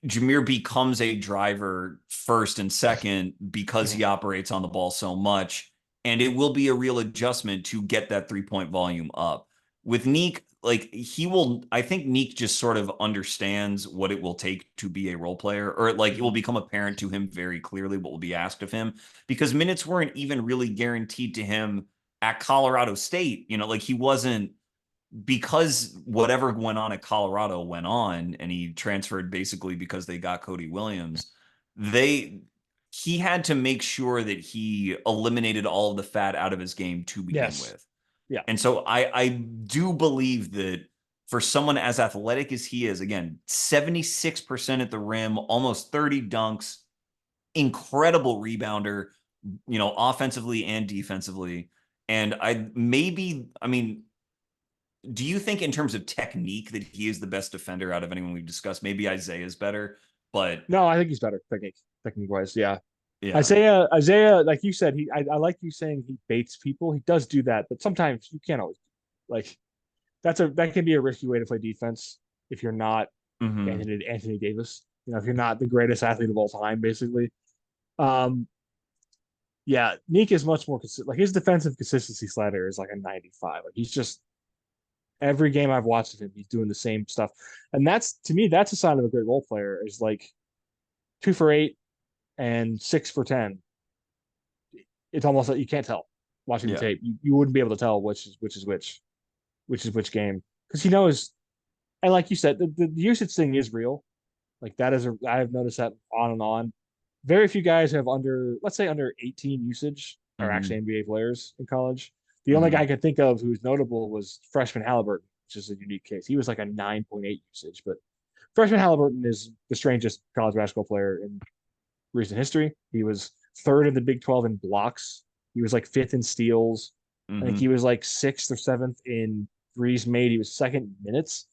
Jamir becomes a driver first and second because Mhm. he operates on the ball so much, and it will be a real adjustment to get that 3 point volume up. With Nique, like he will, I think Nique just sort of understands what it will take to be a role player, or like it will Mhm. become apparent to him very clearly what will be asked of him because minutes weren't even really guaranteed to him at Colorado State. You know, like he wasn't because whatever went on at Colorado went on, and he transferred basically because they got Cody Williams. They he had to make sure that he eliminated all of the fat out of his game to begin Yes, with. yeah, And so I do believe that for someone as athletic as he is, again, 76% at the rim, almost 30 dunks, incredible rebounder, you know, offensively and defensively. And I mean, do you think in terms of technique that he is the best defender out of anyone we've discussed? Maybe Isaiah is better, but no, I think he's better technique wise. Yeah, yeah. Isaiah, like you said, I like you saying he baits people. He does do that, but sometimes you can't always like that can be a risky way to play defense if you're not Mm-hmm. Anthony Davis. You know, if you're not the greatest athlete of all time, basically. Um, yeah, Nique is much more consistent. Like his defensive consistency slider is like a 95. Like he's just every game I've watched of him, he's doing the same stuff, and that's to me that's a sign of a great role player. Is like 2 for 8 and 6 for 10. It's almost like you can't tell watching the Yeah. tape. You wouldn't be able to tell which is which game because he knows. And like you said, the usage thing is real. Like that is a I've noticed that on and on. Very few guys have let's say under 18 usage are actually Mm-hmm. NBA players in college. The only guy Mm-hmm. I could think of who's notable was freshman Halliburton, which is a unique case. He was like a 9.8 usage, but freshman Halliburton is the strangest college basketball player in recent history. He was third in the Big 12 in blocks. He was like fifth in steals. I think he Mm-hmm. was like sixth or seventh in threes made. He was second in minutes.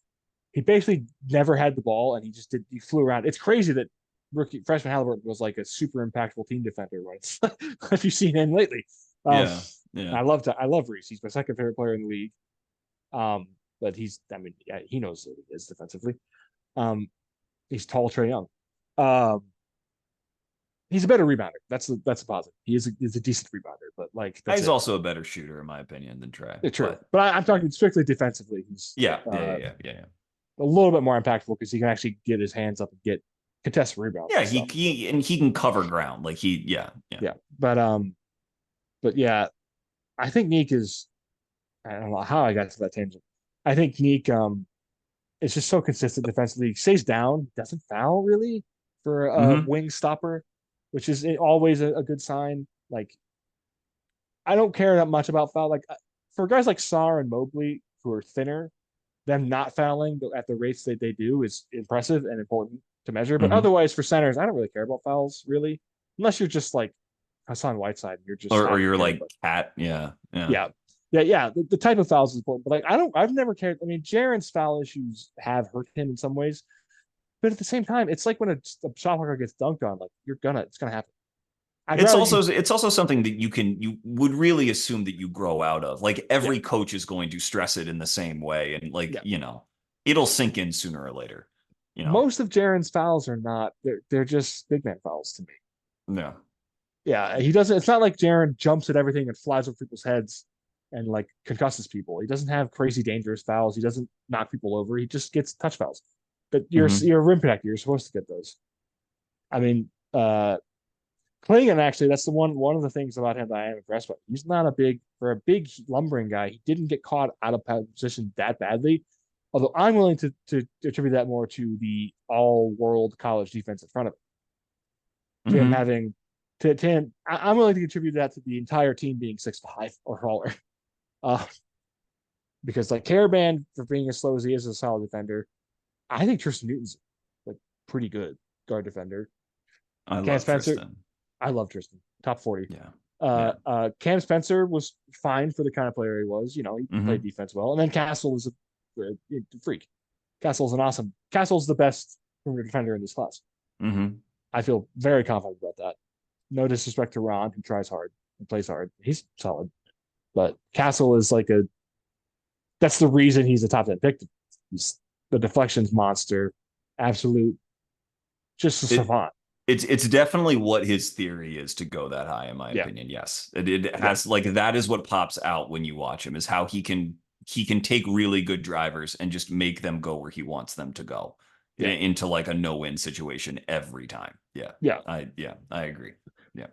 He basically never had the ball, and he flew around. It's crazy that rookie freshman Halliburton was like a super impactful team defender. Once, if you've seen him lately, um, Yeah. Yeah. I love Reese. He's my second favorite player in the league. But I mean, yeah, he knows what he is defensively. Um, he's tall, Trey Young. Um, he's a better rebounder. That's a positive. He's a decent rebounder, but like that's He's it. also a better shooter, in my opinion, than Trey. Yeah, true. But But I'm yeah. talking strictly defensively. He's Yeah. Yeah. uh, Yeah. Yeah. Yeah. a little bit more impactful because he can actually get his hands up and get contested rebounds Yeah. and stuff. And he can cover ground. Like yeah. Yeah. Yeah, but yeah, I think Nique is. I don't know how I got to that tangent. I think Nique is just so consistent defensively. He stays down, doesn't foul really for a Mm-hmm. wing stopper, which is always a good sign. Like I don't care that much about foul. Like for guys like Sar and Mobley who are thinner, them not fouling at the rates that they do is impressive and important to measure. But Mm-hmm. otherwise, for centers, I don't really care about fouls really, unless you're just like Hassan Whiteside. You're just Or having you're care. like But cat. Yeah. Yeah. yeah, yeah. The type of fouls is important. But like I've never cared. I mean, Jaren's foul issues have hurt him in some ways. But at the same time, it's like when a shot blocker gets dunked on, like it's gonna happen. I'd rather you, it's also something that you would really assume that you grow out of. Like yeah, every coach is going to stress it in the same way, and like yeah. it'll sink in sooner or later. You know, Most of Jaren's fouls are not. They're just big man fouls to me. yeah. Yeah, he doesn't. It's not like Jaren jumps at everything and flies over people's heads and like concusses people. He doesn't have crazy dangerous fouls. He doesn't knock people over. He just gets touch fouls. But Hmm. you're a rim protector. You're supposed to get those. I mean, Klingon actually, that's the one of the things about him that I am impressed with. He's not a big for a big lumbering guy. He didn't get caught out of position that badly. Although I'm willing to attribute that more to the all world college defense in front of him. To him Hmm. having to him, I'm willing to contribute that to the entire team being 6'5" or taller. Uh, because like Caravan for being as slow as he is a solid defender, I think Tristan Newton's like pretty good guard defender. I Cam love Spencer, Tristan. I love Tristan, top 40. Yeah. Yeah. Cam Spencer was fine for the kind of player he was. You know, he played Hmm. defense well. And then Castle is a freak. Castle's an awesome. Castle's the best perimeter defender in this class. Hmm. I feel very confident about that. No disrespect to Ron, who tries hard and plays hard. He's solid. But Castle is like a that's the reason he's a top 10 pick. He's the deflections monster, absolute, just a It savant. it's definitely what his theory is to go that high, in my Yeah, opinion. Yes, it yeah, has like that is what pops out when you watch him is how he can take really good drivers and just make them go where he wants them to go yeah, into like a no-win situation every time. yeah. Yeah, I agree. Yeah.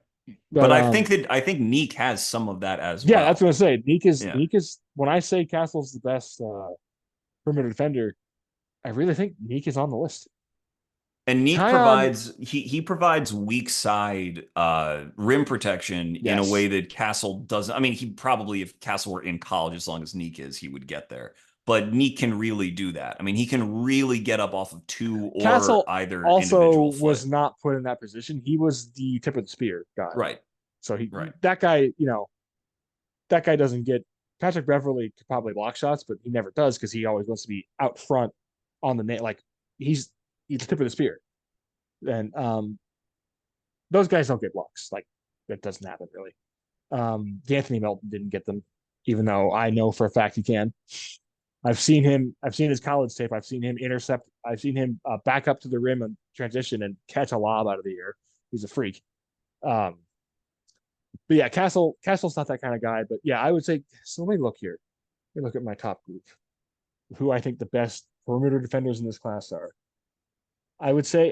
But But I think Nique has some of that as yeah, that's well. what I say. Yeah. Nique is when I say Castle's the best perimeter defender, I really think Nique is on the list. And Nique Tyon, provides he provides weak side rim protection in a way yes. that Castle doesn't. I mean, he probably if Castle were in college, as long as Nique is, he would get there. But Nique can really do that. I mean, he can really get up off of two or Castle either also individual was foot. not put in that position. He was the tip of the spear guy. Right. So he Right. that guy, that guy doesn't get Patrick Beverly could probably block shots, but he never does because he always wants to be out front on the net. Like he's he's the tip of the spear. And those guys don't get blocks. Like that doesn't happen really. D'Anthony Melton didn't get them, even though I know for a fact he can. I've seen him. I've seen his college tape. I've seen him intercept. I've seen him back up to the rim and transition and catch a lob out of the air. He's a freak. Um, but yeah, Castle's not that kind of guy. But yeah, I would say. So let me look here. Let me look at my top group. Who I think the best perimeter defenders in this class are. I would say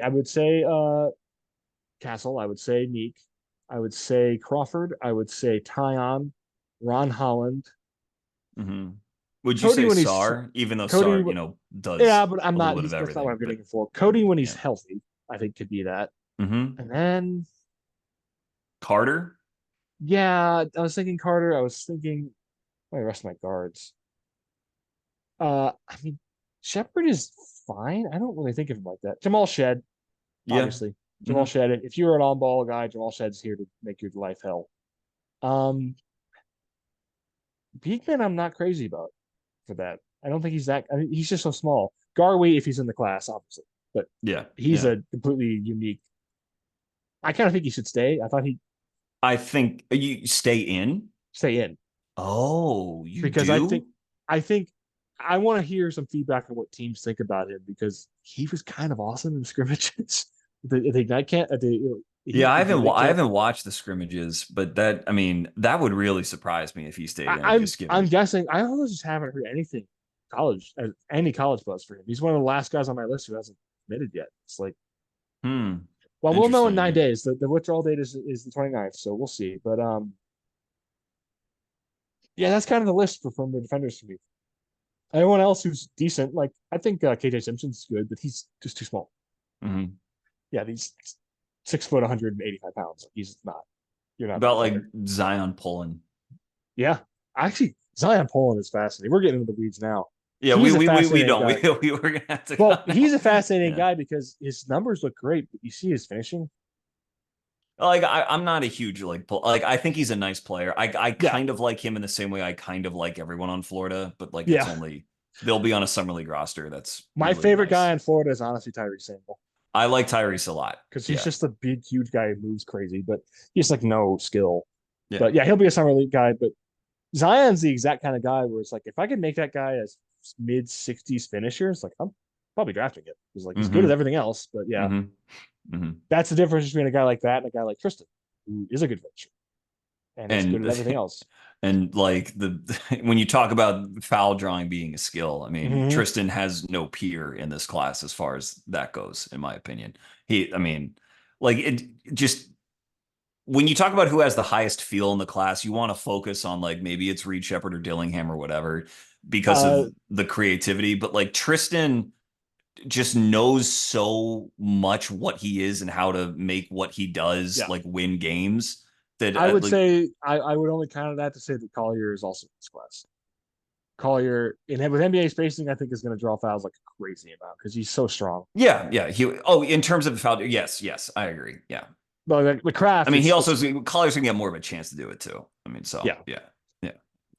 Castle. I would say Nique. I would say Crawford. I would say Tyon, Ron Holland, Hmm. Would you Cody say when he's Sar, even though Cody. Sar, Yeah, does but I'm a little not. bit of That's not what I'm everything, but getting for. Cody when he's yeah. healthy, I think could be that. Hmm. And then Carter. yeah, I was thinking Carter. I was thinking my rest of my guards. I mean, Shepard is fine. I don't really think of him like that. Jamal Shed, Yeah. obviously. Jamal Hmm. Shed. If you're an on-ball guy, Jamal Shed's here to make your life hell. Um, Beekman, I'm not crazy about for that. I don't think he's that. I mean, he's just so small. Garwe, if he's in the class, obviously, but Yeah. he's Yeah. a completely unique. I kind of think he should stay. I thought he'd I think you stay in. stay in Oh, you because do? I think I want to hear some feedback on what teams think about him because he was kind of awesome in scrimmages. the Ignite can't. Yeah, The Elite I can't. haven't watched the scrimmages, but that I mean, that would really surprise me if he stayed in, just I'm given. guessing. I almost just haven't heard anything college any college buzz for him. He's one of the last guys on my list who hasn't committed yet. It's like, Hmm. well, we'll know in Interesting. 9 days. The withdrawal date is the 29th, so we'll see. But yeah, that's kind of the list for the defenders for me. Anyone else who's decent, like I think KJ Simpson's good, but he's just too small. Hmm. Yeah, he's 6 foot, 185 pounds. He's not. You're not a About like defender. Zion pulling. Yeah, actually, Zion Poland is fascinating. We're getting into the weeds now. Yeah, He's a we fascinating don't. guy. We were gonna have to Well, kind he's a of fascinating yeah. guy because his numbers look great, but you see his finishing. Like I'm not a huge like I think he's a nice player. I Yeah, kind of like him in the same way I kind of like everyone on Florida, but like it's yeah. only they'll be on a summer league roster. That's My really favorite guy nice. in Florida is honestly Tyrese Samuel. I like Tyrese a lot. because he's Yeah. just a big, huge guy who moves crazy, but he's like no skill. Yeah. But yeah, he'll be a summer league guy. But Zion's the exact kind of guy where it's like if I can make that guy as mid 60s finisher, it's like I'm probably drafting it. He's like he's good at Mm-hmm. everything else, but yeah, Mm-hmm. Mm-hmm. that's the difference between a guy like that and a guy like Tristan, who is a good finisher and is good And at everything else. and like when you talk about foul drawing being a skill, I mean, Mm-hmm. Tristan has no peer in this class as far as that goes, in my opinion. I mean, like it just when you talk about who has the highest feel in the class, you want to focus on like maybe it's Reed Shepherd or Dillingham or whatever because Uh, of the creativity. But like Tristan just knows so much what he is and how to make what he does yeah, like win games that I would like say I would only count that to say that Collier is also in this class. Collier in with NBA spacing, I think is going to draw fouls like a crazy amount because he's so strong. yeah in terms of foul, yes, I agree. Yeah. But the I craft mean, he also is Collier's gonna get more of a chance to do it too. I mean, so yeah. yeah.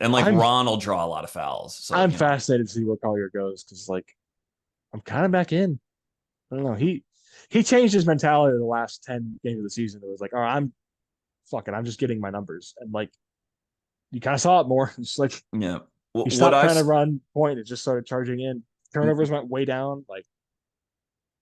And like I'm Ron will draw a lot of fouls. So, I'm fascinated to see where Collier goes because like I'm kind of back in. I don't know. He changed his mentality in the last 10 games of the season. It was like, all right, I'm fucking, I'm just getting my numbers. And like you kind of saw it more. It's like yeah. he What stopped I trying to run point and just started charging in. Turnovers went way down. Like,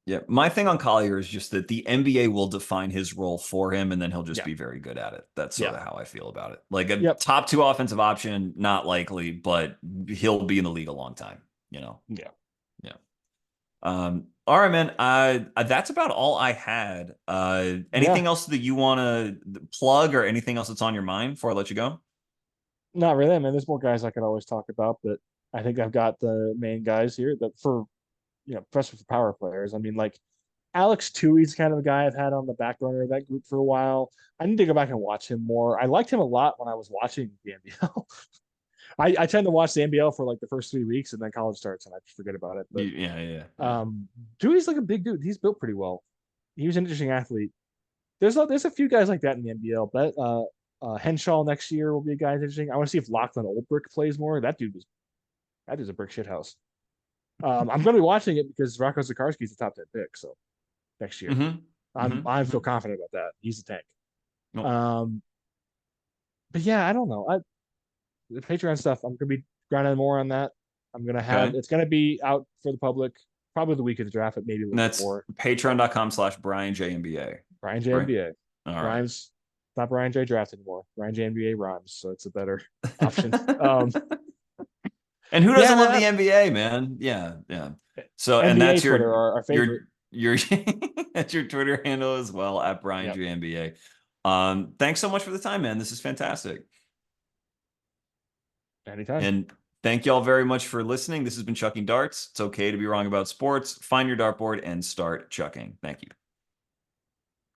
yeah, my thing on Collier is just that the NBA will define his role for him and then he'll just yeah, be very good at it. That's sort yeah, of how I feel about it. Like a yep, top two offensive option, not likely, but he'll be in the league a long time, you know? yeah, Yeah. All right, man. That's about all I had. yeah. Anything else that you want to plug or anything else that's on your mind before I let you go? Not really. I mean, there's more guys I could always talk about, but I think I've got the main guys here that for, especially for power players. I mean, like Alex Tui's kind of a guy I've had on the back burner of that group for a while. I need to go back and watch him more. I liked him a lot when I was watching the NBL. I tend to watch the NBL for like the first 3 weeks and then college starts and I just forget about it. But Yeah. Tui's like a big dude. He's built pretty well. He was an interesting athlete. There's a few guys like that in the NBL, but Henshaw next year will be a guy that's interesting. I want to see if Lachlan Oldbrick plays more. That dude's a brick shit house. I'm going to be watching it because Rocco Zakarski's a top 10 pick. So next year, I feel Mm-hmm. confident about that. He's a tank. No. Um, but yeah, I don't know. The Patreon stuff, I'm gonna be grinding more on that. I'm gonna have Okay. it's gonna be out for the public probably the week of the draft, but maybe a And little that's before. patreon.com/Brian JMBA. Brian J Right. NBA All right. rhymes. Not Brian J Draft anymore. Brian J NBA rhymes, so it's a better option. And who Yeah, doesn't love the NBA, man? Yeah. So, and NBA that's Twitter, our favorite. your that's your Twitter handle as well at Brian Yep. JMBA. Thanks so much for the time, man. This is fantastic. Anytime. And thank y'all very much for listening. This has been Chucking Darts. It's okay to be wrong about sports. Find your dartboard and start chucking. Thank you.